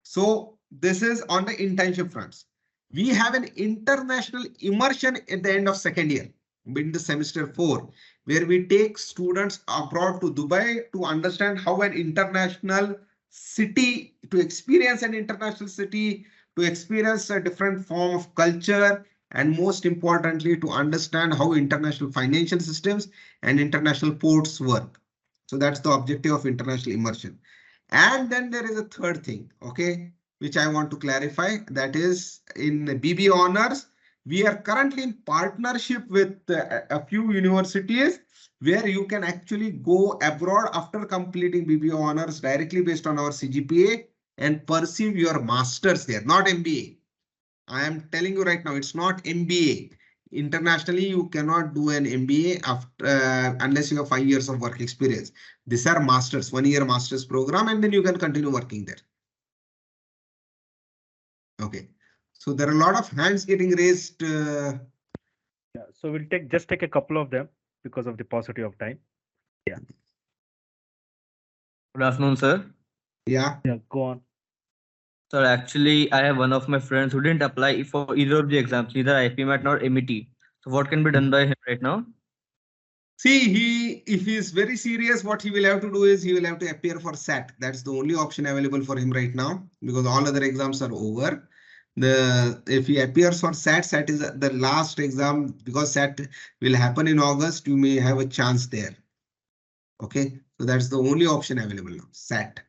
So this is on the internship fronts. We have an international immersion at the end of second year, in the semester 4, where we take students abroad to Dubai to understand how an international city, to experience an international city, to experience a different form of culture, and most importantly, to understand how international financial systems and international ports work. So that's the objective of international immersion. And then there is a third thing, okay, which I want to clarify. That is, in BBA honors, we are currently in partnership with a few universities where you can actually go abroad after completing BBA honors directly based on our CGPA and pursue your masters there, not MBA. I am telling you right now, it's not MBA. Internationally, you cannot do an MBA after unless you have 5 years of work experience. These are masters, 1 year master's program, and then you can continue working there. Okay. So there are a lot of hands getting raised. Yeah. So we'll just take a couple of them because of the paucity of time. Yeah. Good afternoon, sir. Yeah. Yeah. Go on. Sir, actually, I have one of my friends who didn't apply for either of the exams, neither IPMAT nor MET. So what can be done by him right now? See, if he is very serious, what he will have to do is he will have to appear for SAT. That's the only option available for him right now because all other exams are over. If he appears for SAT, SAT is the last exam because SAT will happen in August. You may have a chance there. Okay, so that's the only option available now, SAT.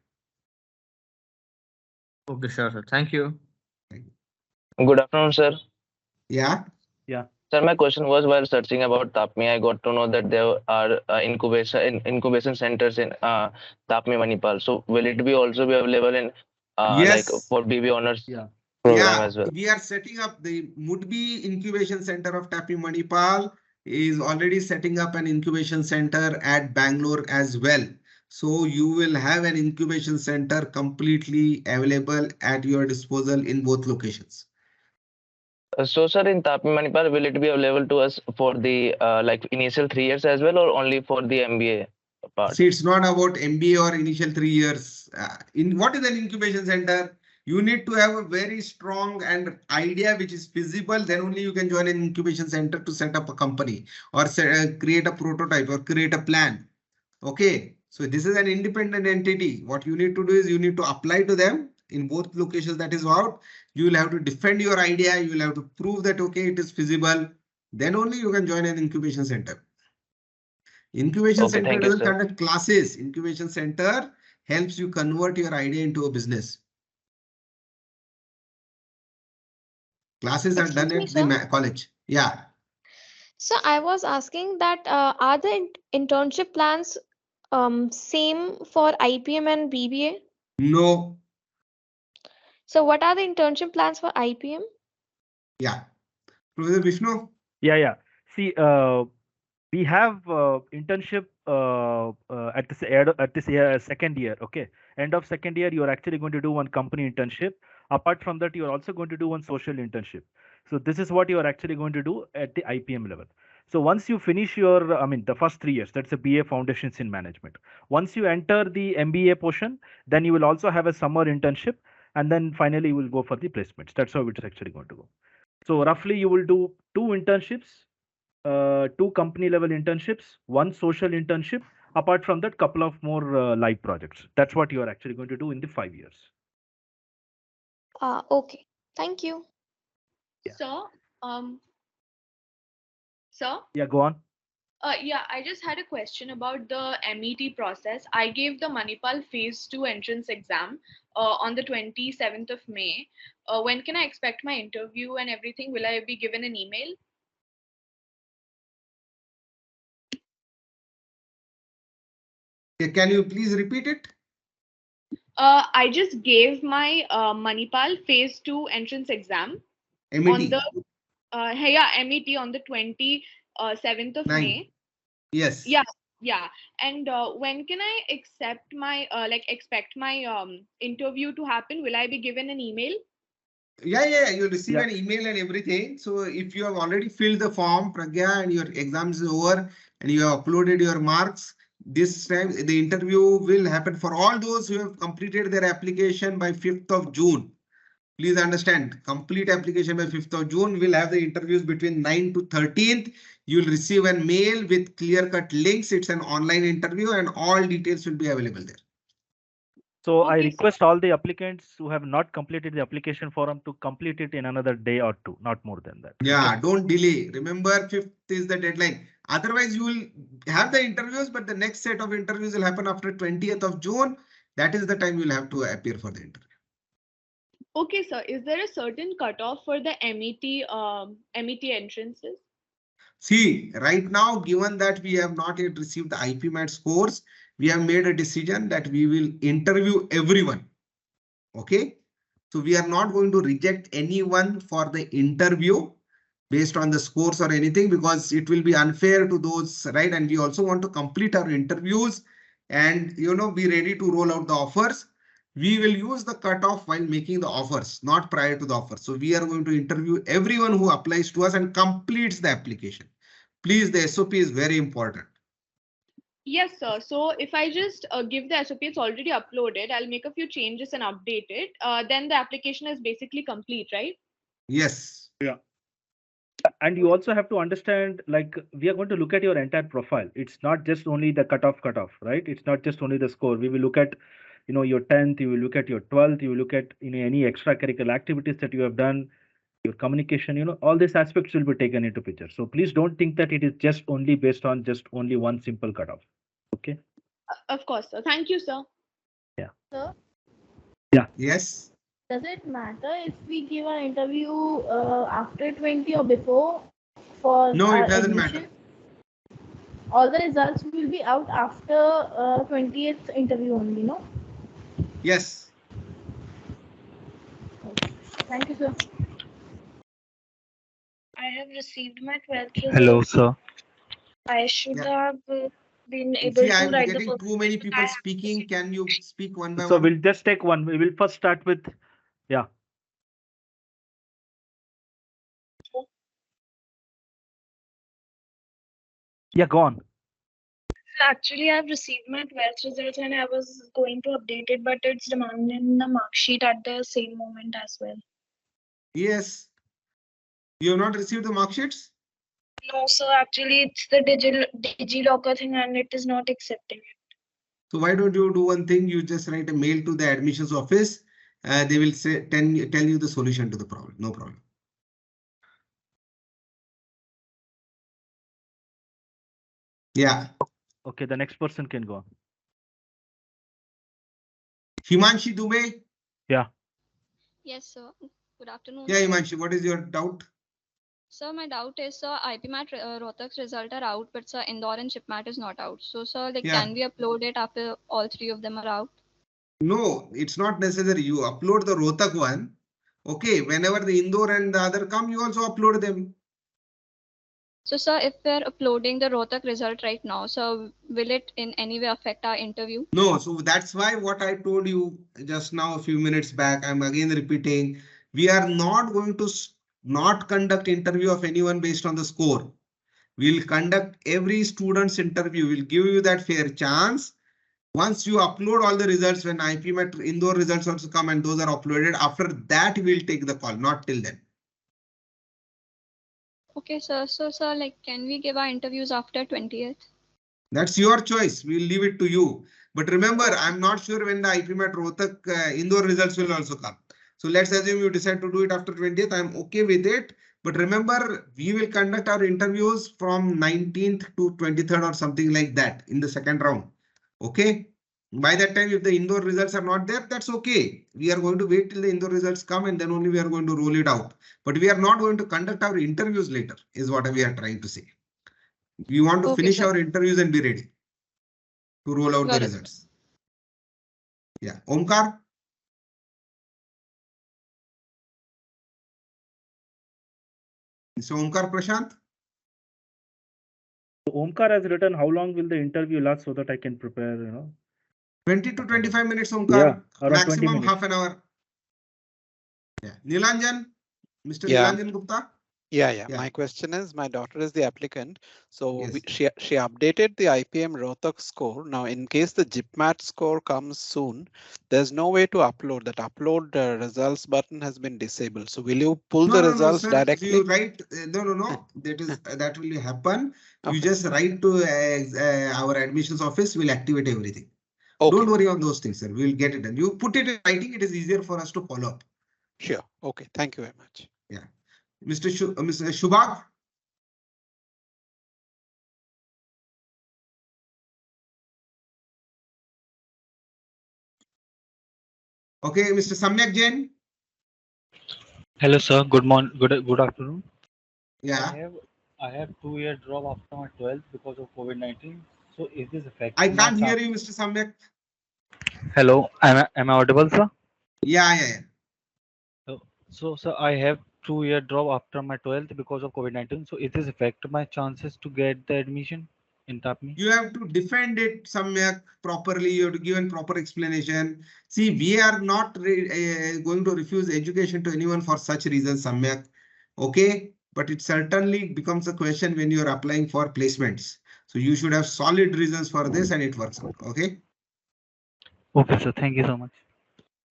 Okay, sure, sir. Thank you. Good afternoon, sir. Yeah. Yeah. Sir, my question was while searching about TAPMI, I got to know that there are incubation centers in TAPMI Manipal. So will it be also be available in Yes. like for BB honors Yeah. program as well? We are setting up the Mudbi incubation center of TAPMI Manipal is already setting up an incubation center at Bangalore as well. So you will have an incubation center completely available at your disposal in both locations. So, sir, in TAPMI Manipal, will it be available to us for the like initial 3 years as well, or only for the MBA part? See, it's not about MBA or initial 3 years. In what is an incubation center? You need to have a very strong and idea which is feasible. Then only you can join an incubation center to set up a company or create a prototype or create a plan. Okay, so this is an independent entity. What you need to do is you need to apply to them in both locations. That is what you will have to defend your idea. You will have to prove that, okay, it is feasible. Then only you can join an incubation center. Incubation center doesn't conduct classes. Incubation center helps you convert your idea into a business. Classes are done at the college. Yeah. So I was asking that are the internship plans same for IPM and BBA? No. So what are the internship plans for IPM? Yeah. Professor Vishnu? Yeah. See, we have internship at this second year. Okay, end of second year, you are actually going to do one company internship. Apart from that, you are also going to do one social internship. So this is what you are actually going to do at the IPM level. So once you finish your, the first 3 years, that's a BA Foundations in Management. Once you enter the MBA portion, then you will also have a summer internship, and then finally you will go for the placements. That's how it's actually going to go. So roughly you will do 2 internships, 2 company level internships, 1 social internship. Apart from that, couple of more live projects. That's what you are actually going to do in the 5 years. Okay. Thank you. Yeah. Sir? Yeah, go on. Yeah, I just had a question about the MET process. I gave the Manipal Phase 2 entrance exam on the 27th of May. When can I expect my interview and everything? Will I be given an email? Can you please repeat it? I just gave my Manipal Phase 2 entrance exam MET. on the MET on the 27th of May. Yes. Yeah. And when can I expect my interview to happen? Will I be given an email? Yeah. You'll receive an email and everything. So if you have already filled the form, Pragya, and your exam is over and you have uploaded your marks, this time the interview will happen for all those who have completed their application by 5th of June. Please understand, complete application by 5th of June. We'll have the interviews between 9 to 13th. You'll receive a mail with clear-cut links. It's an online interview and all details will be available there. So I request all the applicants who have not completed the application form to complete it in another day or 2, not more than that. Yeah, okay? Don't delay. Remember, 5th is the deadline. Otherwise, you will have the interviews, but the next set of interviews will happen after 20th of June. That is the time you'll have to appear for the interview. Okay, sir. Is there a certain cutoff for the MET entrances? See, right now, given that we have not yet received the IPMAT scores, we have made a decision that we will interview everyone. Okay. So we are not going to reject anyone for the interview. based on the scores or anything, because it will be unfair to those, right? And we also want to complete our interviews and, be ready to roll out the offers. We will use the cutoff while making the offers, not prior to the offer. So we are going to interview everyone who applies to us and completes the application. Please, the SOP is very important. Yes, sir. So if I just give the SOP, it's already uploaded. I'll make a few changes and update it. Then the application is basically complete, right? Yes. Yeah. And you also have to understand, like, we are going to look at your entire profile. It's not just only the cutoff, right? It's not just only the score. We will look at, your 10th, you will look at your 12th, you will look at any extracurricular activities that you have done, your communication, all these aspects will be taken into picture. So please don't think that it is just only based on just only one simple cutoff. Okay. Of course, sir. Thank you, sir. Yeah. Sir, Yes. does it matter if we give an interview after 20 or before for No, our it doesn't admission? matter. All the results will be out after 20th interview only, no? Yes. Okay. Thank you, sir. I have received my 12th result. Hello, sir. I should have been able See, to I'm write the getting too many people speaking. Can you speak one by So one? we'll just take one. We will first start with, yeah. Yeah, go on. Actually, I've received my 12th results and I was going to update it, but it's demanded in the mark sheet at the same moment as well. Yes. You have not received the mark sheets? No, sir. Actually, it's the DigiLocker thing and it is not accepting it. So why don't you do one thing? You just write a mail to the admissions office. They will say tell you the solution to the problem. No problem. Yeah. Okay, the next person can go on. Himanshi Dubey. Yeah. Yes, sir. Good afternoon. Yeah, sir. Himanshi, what is your doubt? Sir, my doubt is, sir, IPMAT Rohtak's result are out, but sir, Indore and ShipMat is not out. So, sir, like, Yeah. can we upload it after all three of them are out? No, it's not necessary. You upload the Rohtak one. Okay, whenever the Indore and the other come, you also upload them. So, sir, if we're uploading the Rohtak result right now, so will it in any way affect our interview? No, so that's why what I told you just now a few minutes back, I'm again repeating, we are not going to not conduct interview of anyone based on the score. We'll conduct every student's interview. We'll give you that fair chance. Once you upload all the results, when IPMAT Indore results also come and those are uploaded, after that we'll take the call, not till then. Okay, sir. So, sir, like, can we give our interviews after 20th? That's your choice. We'll leave it to you. But remember, I'm not sure when the IPMAT Rohtak Indore results will also come. So let's assume you decide to do it after 20th. I'm okay with it. But remember, we will conduct our interviews from 19th to 23rd or something like that in the second round. Okay. By that time, if the Indore results are not there, that's okay. We are going to wait till the Indore results come and then only we are going to roll it out. But we are not going to conduct our interviews later, is what we are trying to say. We want to finish our interviews and be ready to roll out the results. Yeah. Omkar? So Omkar Prashant? Omkar has written, how long will the interview last so that I can prepare, 20 to 25 minutes, Omkar. Yeah, Maximum half an hour. Yeah. Nilanjan? Mr. Yeah. Nilanjan Gupta? Yeah. My question is, my daughter is the applicant. So she updated the IPM Rohtak score. Now, in case the GIPMAT score comes soon, there's no way to upload that. Upload results button has been disabled. So will you pull the results directly? You write, no. That will happen. Okay. You just write to our admissions office. We'll activate everything. Okay. Don't worry on those things, sir. We'll get it done. You put it in writing. It is easier for us to follow up. Sure. Okay. Thank you very much. Yeah. Mr. Shubhag? Okay, Mr. Samyak Jain? Hello, sir. Good morning. Good afternoon. Yeah. I have 2-year drop after my 12th because of COVID-19. So is this affecting? I can't hear you, Mr. Samyak. Hello. Am I audible, sir? Yeah. So, sir, I have 2-year drop after my 12th because of COVID-19. So it is affect my chances to get the admission in TAPMI? You have to defend it Samyak properly. You have to give a proper explanation. See, we are not going to refuse education to anyone for such reasons, Samyak. Okay, but it certainly becomes a question when you are applying for placements. So you should have solid reasons for this, and it works out. Okay. Okay, sir. Thank you so much.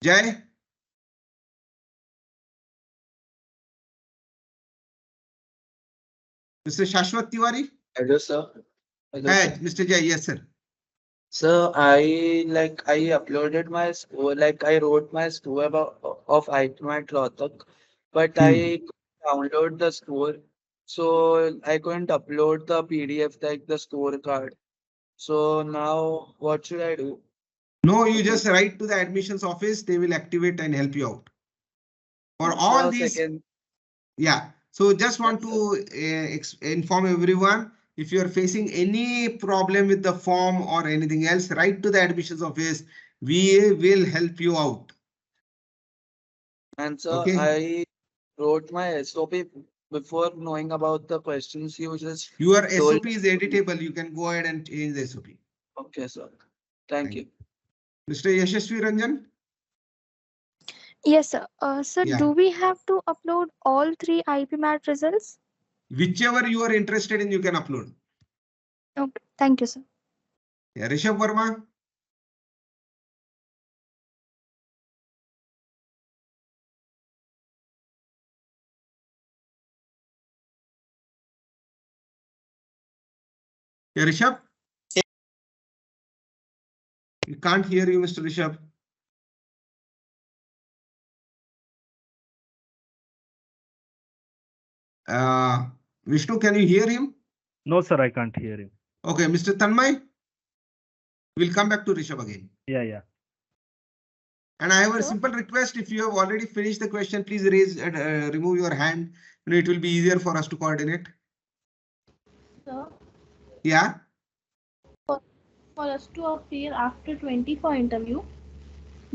Jai. Mr. Shashwat Tiwari? Hello, sir. Hello, Hi, sir. Mr. Jai, yes, sir. So I uploaded my score, I wrote my score of IPM at Rohtak, but I couldn't download the score. So I couldn't upload the PDF like the scorecard. So now what should I do? No, you just write to the admissions office. They will activate and help you out. For all these. Yeah. So just want to inform everyone, if you are facing any problem with the form or anything else, write to the admissions office. We will help you out. And so I wrote my SOP before knowing about the questions you just. Your SOP is editable. You can go ahead and change the SOP. Okay, sir. Thank you. Mr. Yashasvi Ranjan? Yes, sir. Sir, Yeah. do we have to upload all 3 IPMAT results? Whichever you are interested in, you can upload. Okay, thank you, sir. Yeah, Rishabh Verma? Yeah, Rishabh? We can't hear you, Mr. Rishabh. Vishnu, can you hear him? No, sir, I can't hear him. Okay, Mr. Tanmay? We'll come back to Rishabh again. Yeah. And I have a simple request. If you have already finished the question, please raise and remove your hand. It will be easier for us to coordinate. Sir, Yeah. for us to appear after 24 interview,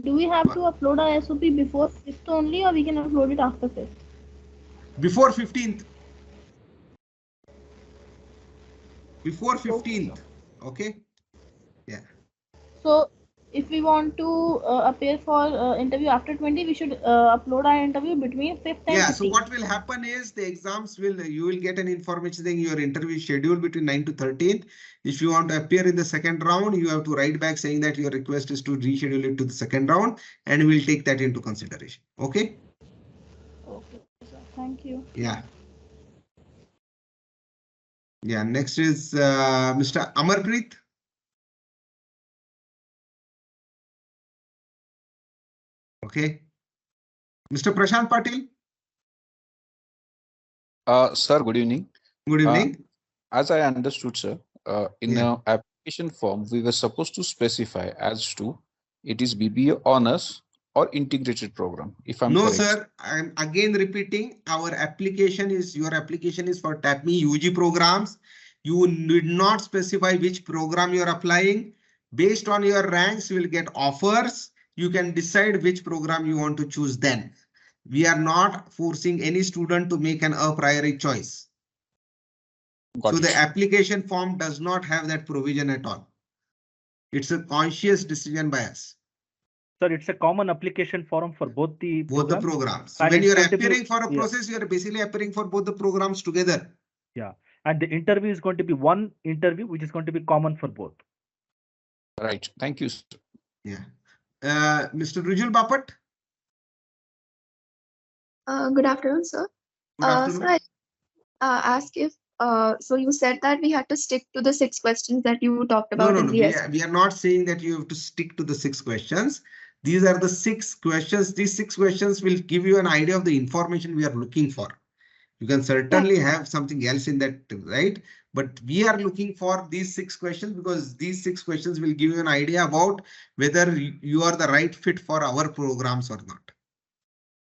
do we have to upload our SOP before 5th only, or we can upload it after 5th? Before 15th. Before 15th. Okay. Yeah. So if we want to appear for interview after 20, we should upload our interview between 5th and 15th. So what will happen is the exams you will get an information saying your interview schedule between 9 to 13th. If you want to appear in the second round, you have to write back saying that your request is to reschedule it to the second round, and we'll take that into consideration. Okay. Okay, sir. Thank you. Yeah. Yeah. Next is Mr. Amarpreet. Okay. Mr. Prashant Patil. Sir, good evening. Good evening. As I understood, sir, in the application form, we were supposed to specify as to it is BBA honors or integrated program. If I'm correct. Sir, I'm again repeating, your application is for TAPMI UG programs. You need not specify which program you're applying. Based on your ranks, you will get offers. You can decide which program you want to choose then. We are not forcing any student to make an a priori choice. So the application form does not have that provision at all. It's a conscious decision by us. Sir, it's a common application form for both the programs. So when you're appearing for a process, you're basically appearing for both the programs together. Yeah. And the interview is going to be one interview, which is going to be common for both. Right. Thank you, sir. Yeah. Mr. Rujul Bapat. Good afternoon, sir. Good afternoon. Sir, I ask if so you said that we had to stick to the 6 questions that you talked about. No. We are not saying that you have to stick to the 6 questions. These are the 6 questions. These 6 questions will give you an idea of the information we are looking for. You can certainly have something else in that, right? But we are looking for these 6 questions because these 6 questions will give you an idea about whether you are the right fit for our programs or not.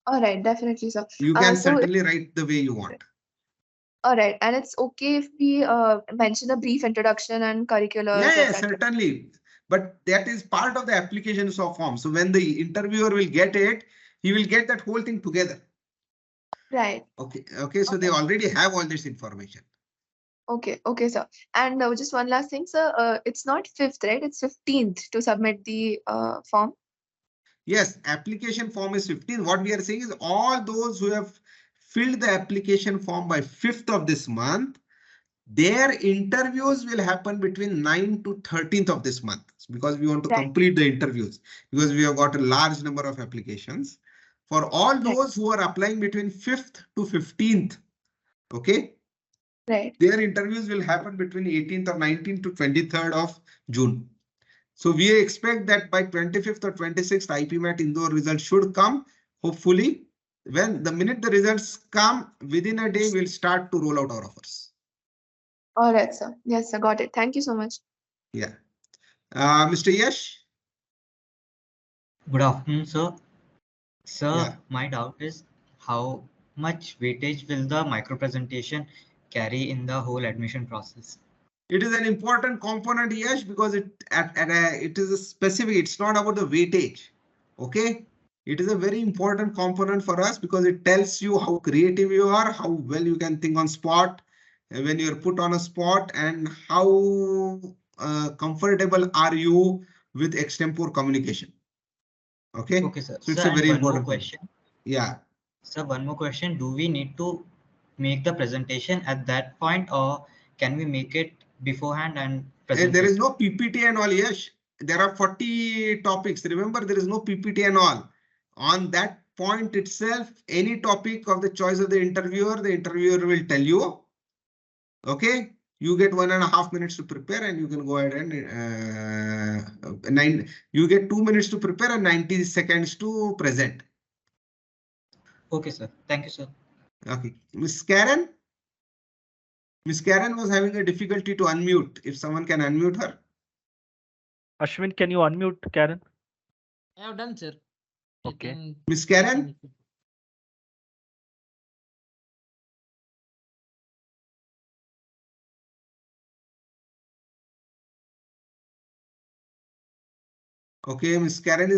All right, definitely, sir. You can certainly write the way you want. All right, and it's okay if we mention a brief introduction and curricular. Yeah, certainly. But that is part of the application SOP form. So when the interviewer will get it, he will get that whole thing together. Right. Okay, so they already have all this information. Okay, sir. And just one last thing, sir. It's not 5th, right? It's 15th to submit the form. Yes, application form is 15. What we are saying is all those who have filled the application form by 5th of this month, their interviews will happen between 9th to 13th of this month, because we want to complete the interviews, because we have got a large number of applications. For all those who are applying between 5th to 15th, okay, their interviews will happen between 18th or 19th to 23rd of June. So we expect that by 25th or 26th, IPMAT Indore results should come. Hopefully, when the minute the results come, within a day, we'll start to roll out our offers. All right, sir. Yes, sir. Got it. Thank you so much. Yeah. Mr. Yash? Good afternoon, sir. Sir, my doubt is how much weightage will the micro presentation carry in the whole admission process? It is an important component, yes, because it is a specific. It's not about the weightage. Okay, it is a very important component for us because it tells you how creative you are, how well you can think on spot when you're put on a spot, and how comfortable are you with extempore communication. Okay. Okay, sir. So it's Sir, a very and one more important question. Yeah. Sir, one more question. Do we need to make the presentation at that point, or can we make it beforehand and present There it? is no PPT and all. Yes, there are 40 topics. Remember, there is no PPT and all. On that point itself, any topic of the choice of the interviewer will tell you. Okay, you get 1.5 minutes to prepare, and you can go ahead and you get 2 minutes to prepare and 90 seconds to present. Okay, sir. Thank you, sir. Okay, Miss Karen. Miss Karen was having a difficulty to unmute. If someone can unmute her. Ashwin, can you unmute Karen? I have done, sir. Okay. Miss Karen? Okay, Miss Karen,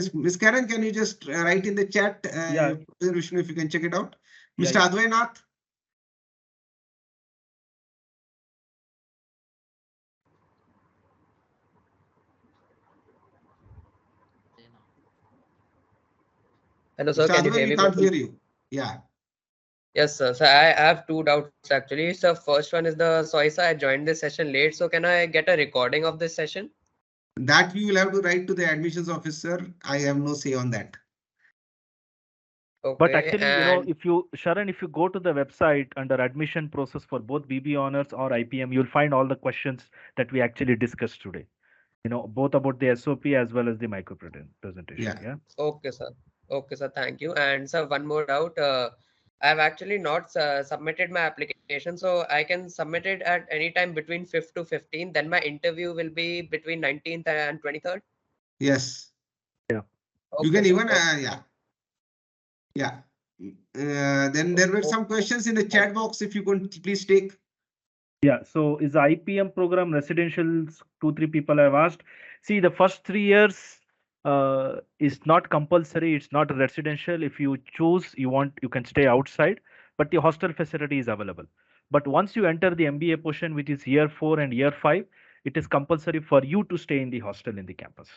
can you just write in the chat, Vishnu, if you can check it out? Mr. Advainath? Hello, sir. Mr. Can you Advai, hear we me can't properly? hear you. Yeah. Yes, sir. So I have two doubts actually. So first one is sorry, sir, I joined this session late. So can I get a recording of this session? That we will have to write to the admissions officer. I have no say on that. Okay. But actually, if you go to the website under admission process for both BB Honors or IPM, you'll find all the questions that we actually discussed today. Both about the SOP as well as the micro presentation. Yeah. Okay, sir. Okay, sir. Thank you. And sir, one more doubt. I have actually not submitted my application, so I can submit it at any time between 5th to 15th. Then my interview will be between 19th and 23rd. Yes. Yeah. You can even yeah. Then there were some questions in the chat box. If you could please take. Yeah. So is the IPM program residentials? 2-3 people have asked. See, the first 3 years is not compulsory. It's not residential. If you choose, you can stay outside, but the hostel facility is available. But once you enter the MBA portion, which is year 4 and year 5, it is compulsory for you to stay in the hostel in the campus.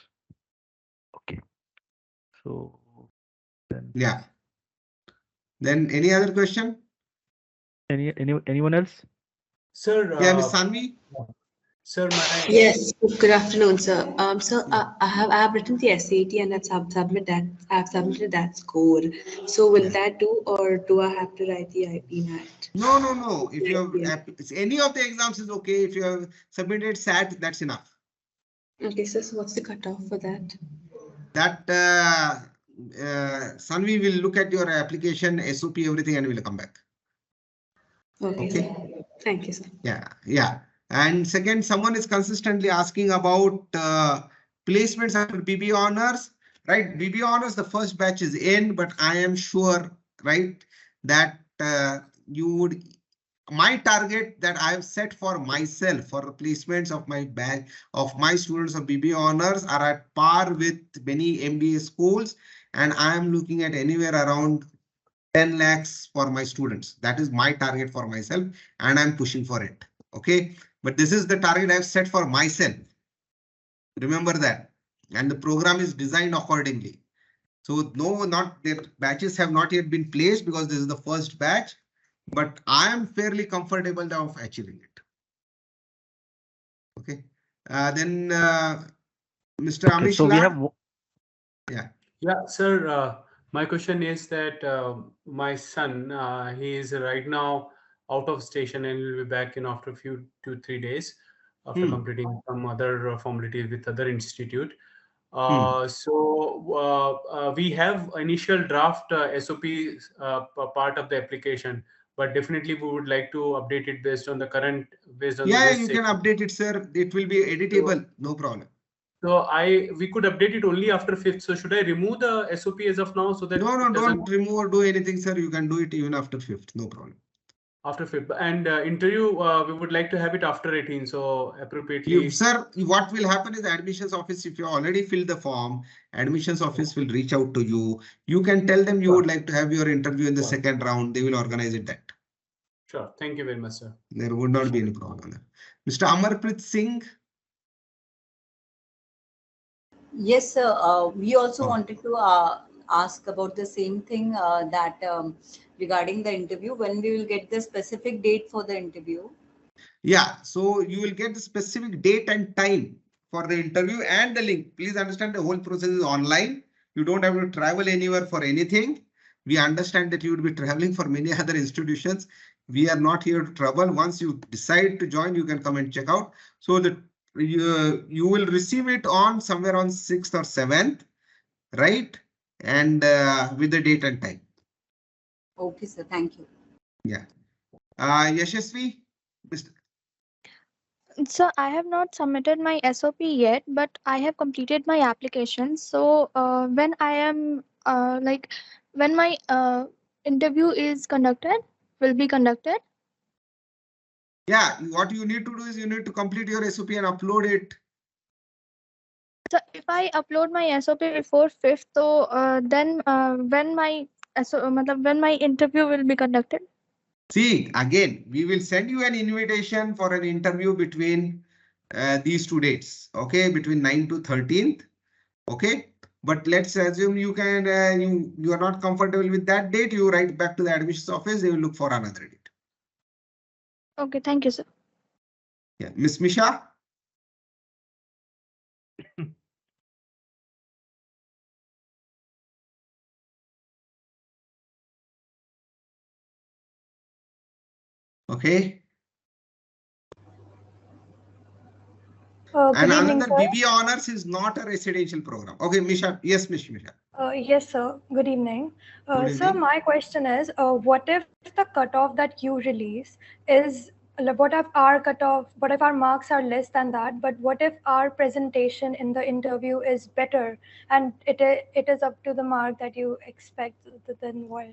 Okay. So then. Yeah. Then any other question? Anyone else? Sir. Yeah, Miss Sanvi. Sir, Yes. Good afternoon, sir. Sir, I have written the SAT and I've submitted that score. So will that do, or do I have to write the IPMAT? No. If you have any of the exams is okay. If you have submitted SAT, that's enough. Okay, so what's the cutoff for that? That Sanvi will look at your application, SOP, everything, and will come back. Okay. Thank you, sir. Yeah. And second, someone is consistently asking about placements after BB Honors, right? BB Honors, the first batch is in, but I am sure, right, that you would. My target that I have set for myself for the placements of my batch of my students of BB Honors are at par with many MBA schools, and I am looking at anywhere around 10 lakhs for my students. That is my target for myself and I'm pushing for it. Okay. But this is the target I've set for myself. Remember that. And the program is designed accordingly. So no, not their batches have not yet been placed because this is the first batch, but I am fairly comfortable of achieving it. Okay. Then Mr. Okay, Amish so we Lal? have Yeah. Yeah, sir. My question is that my son, he is right now out of station and will be back in after 2-3 days after completing some other formalities with other institute. So we have initial draft SOP part of the application, but definitely we would like to update it based on the current, based on Yeah, this. you can update it, sir. It will be editable. No problem. So we could update it only after 5th. So should I remove the SOP as of now so that no, it doesn't don't remove or do anything, sir. You can do it even after 5th. No problem. After 5th. And interview, we would like to have it after 18. So appropriately. Sir, what will happen is the admissions office, if you already filled the form, admissions office will reach out to you. You can tell them you would like to have your interview in the second round. They will organize it that. Sure. Thank you very much, sir. There would not be any problem. Mr. Amarpreet Singh. Yes, sir. We also wanted to ask about the same thing that regarding the interview, when we will get the specific date for the interview. Yeah, so you will get the specific date and time for the interview and the link. Please understand the whole process is online. You don't have to travel anywhere for anything. We understand that you would be traveling for many other institutions. We are not here to trouble. Once you decide to join, you can come and check out. So that you will receive it on somewhere on 6th or 7th, right? And with the date and time. Okay, sir. Thank you. Yeah. Yashasvi? So I have not submitted my SOP yet, but I have completed my application. So when I am when my interview is will be conducted. Yeah, what you need to do is you need to complete your SOP and upload it. So if I upload my SOP before 5th, so then when my interview will be conducted? See, again, we will send you an invitation for an interview between these 2 dates, okay, between 9 to 13th, okay. But let's assume you can you are not comfortable with that date. You write back to the admissions office. They will look for another date. Okay, thank you, sir. Yeah, Miss Misha. Okay. And evening, another BBA honors is not a residential program. Okay, Misha. Yes, Miss Misha. Yes, sir. Good evening. Good Sir, evening. my question is, what if the cutoff that you release is, what if our cutoff, what if our marks are less than that, but what if our presentation in the interview is better and it is up to the mark that you expect, then what?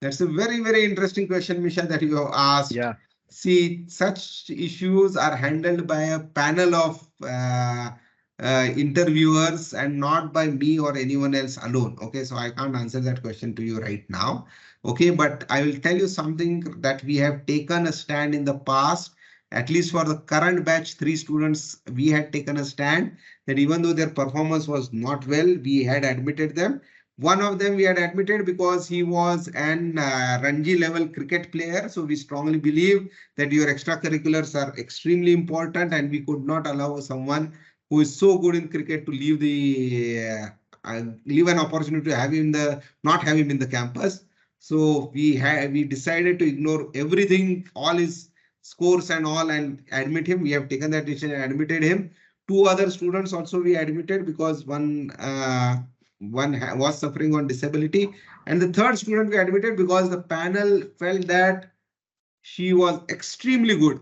That's a very, very interesting question, Misha, that you have asked. Yeah. See, such issues are handled by a panel of interviewers and not by me or anyone else alone. Okay, so I can't answer that question to you right now. Okay, but I will tell you something that we have taken a stand in the past. At least for the current batch, 3 students, we had taken a stand that even though their performance was not well, we had admitted them. One of them we had admitted because he was an Ranji level cricket player. So we strongly believe that your extracurriculars are extremely important and we could not allow someone who is so good in cricket to leave leave an opportunity to have him not have him in the campus. So we decided to ignore everything, all his scores and all, and admit him. We have taken that decision and admitted him. 2 other students also we admitted because one was suffering on disability, and the 3rd student we admitted because the panel felt that she was extremely good.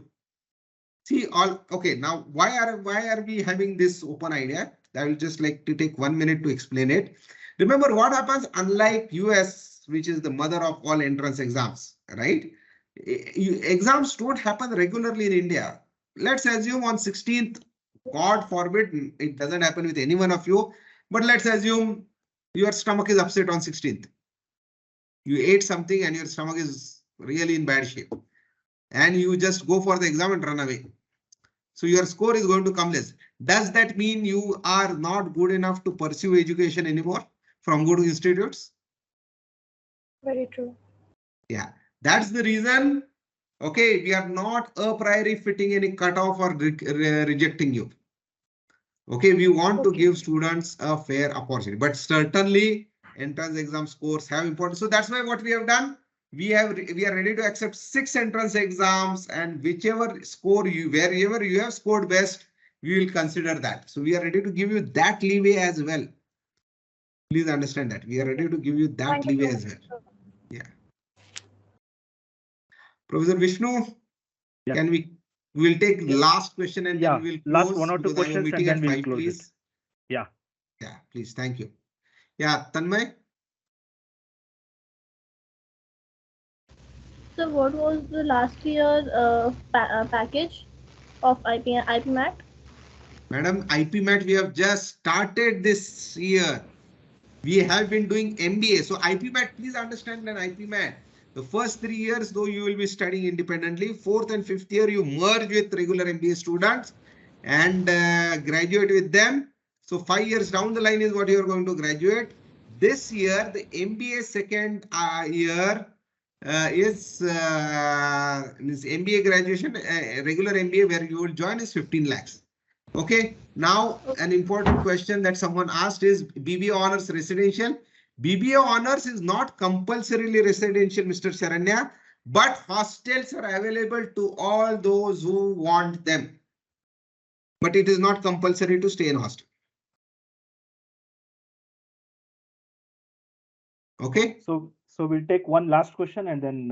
See, okay, now why are we having this open idea? I will just like to take 1 minute to explain it. Remember what happens, unlike US, which is the mother of all entrance exams, right? Exams don't happen regularly in India. Let's assume on 16th, God forbid, it doesn't happen with any one of you, but let's assume your stomach is upset on 16th. You ate something and your stomach is really in bad shape, and you just go for the exam and run away. So your score is going to come less. Does that mean you are not good enough to pursue education anymore from good institutes? Very true. Yeah, that's the reason. Okay, we are not a priori fitting any cutoff or rejecting you. Okay, we want to give students a fair opportunity, but certainly entrance exam scores have important. So that's why what we have done, we are ready to accept 6 entrance exams, and whichever score you, wherever you have scored best, we will consider that. So we are ready to give you that leeway as well. Please understand that we are ready to give you that leeway as well. Yeah. Professor Vishnu, can we'll take last question and then we'll close. Last 1 or 2 questions and then we'll close it. Yeah. Yeah, please. Thank you. Yeah, Tanmay. So what was the last year's package of IPMAT? Madam, IPMAT we have just started this year. We have been doing MBA. So IPMAT, please understand that IPMAT, the first 3 years, though you will be studying independently, 4th and 5th year, you merge with regular MBA students and graduate with them. So 5 years down the line is what you are going to graduate. This year, the MBA second year is MBA graduation, regular MBA where you will join is 15 lakhs. Okay, now an important question that someone asked is BBA honors residential. BBA honors is not compulsorily residential, Mr. Sharanya, but hostels are available to all those who want them. But it is not compulsory to stay in hostel. Okay. So we'll take one last question and then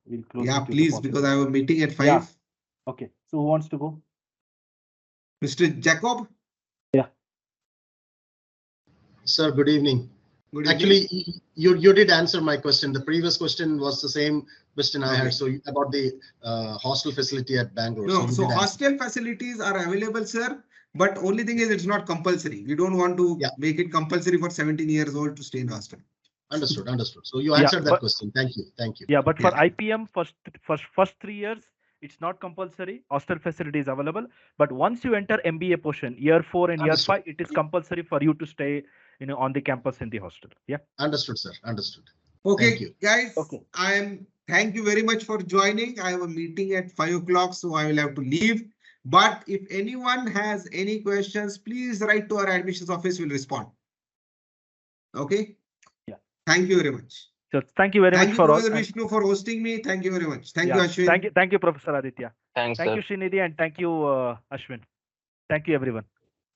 we'll close. Yeah, please, because I have a meeting at 5. Yeah. Okay. So who wants to go? Mr. Jacob. Yeah. Sir, good evening. Good Actually, you did answer my question. The previous question was the same question I had. So about the hostel facility at Bangalore. No, so hostel facilities are available, sir. But only thing is it's not compulsory. We don't want to make it compulsory for 17 years old to stay in hostel. Understood. Understood. So you answered that question. Thank you. Thank you. Yeah, but for IPM, first 3 years, it's not compulsory. Hostel facility is available. But once you enter MBA portion, year 4 and year 5, it is compulsory for you to stay, on the campus in the hostel. Yeah. Understood, sir. Understood. Okay, guys. Okay. Thank you very much for joining. I have a meeting at 5 o'clock, so I will have to leave. But if anyone has any questions, please write to our admissions office. We'll respond. Okay. Yeah. Thank you very much. So thank you very much for Professor Vishnu for hosting me. Thank you very much. Thank you, Ashwin. Thank you, Professor Aditya. Thanks, thank sir. you, Srinidhi, and thank you, Ashwin. Thank you, everyone.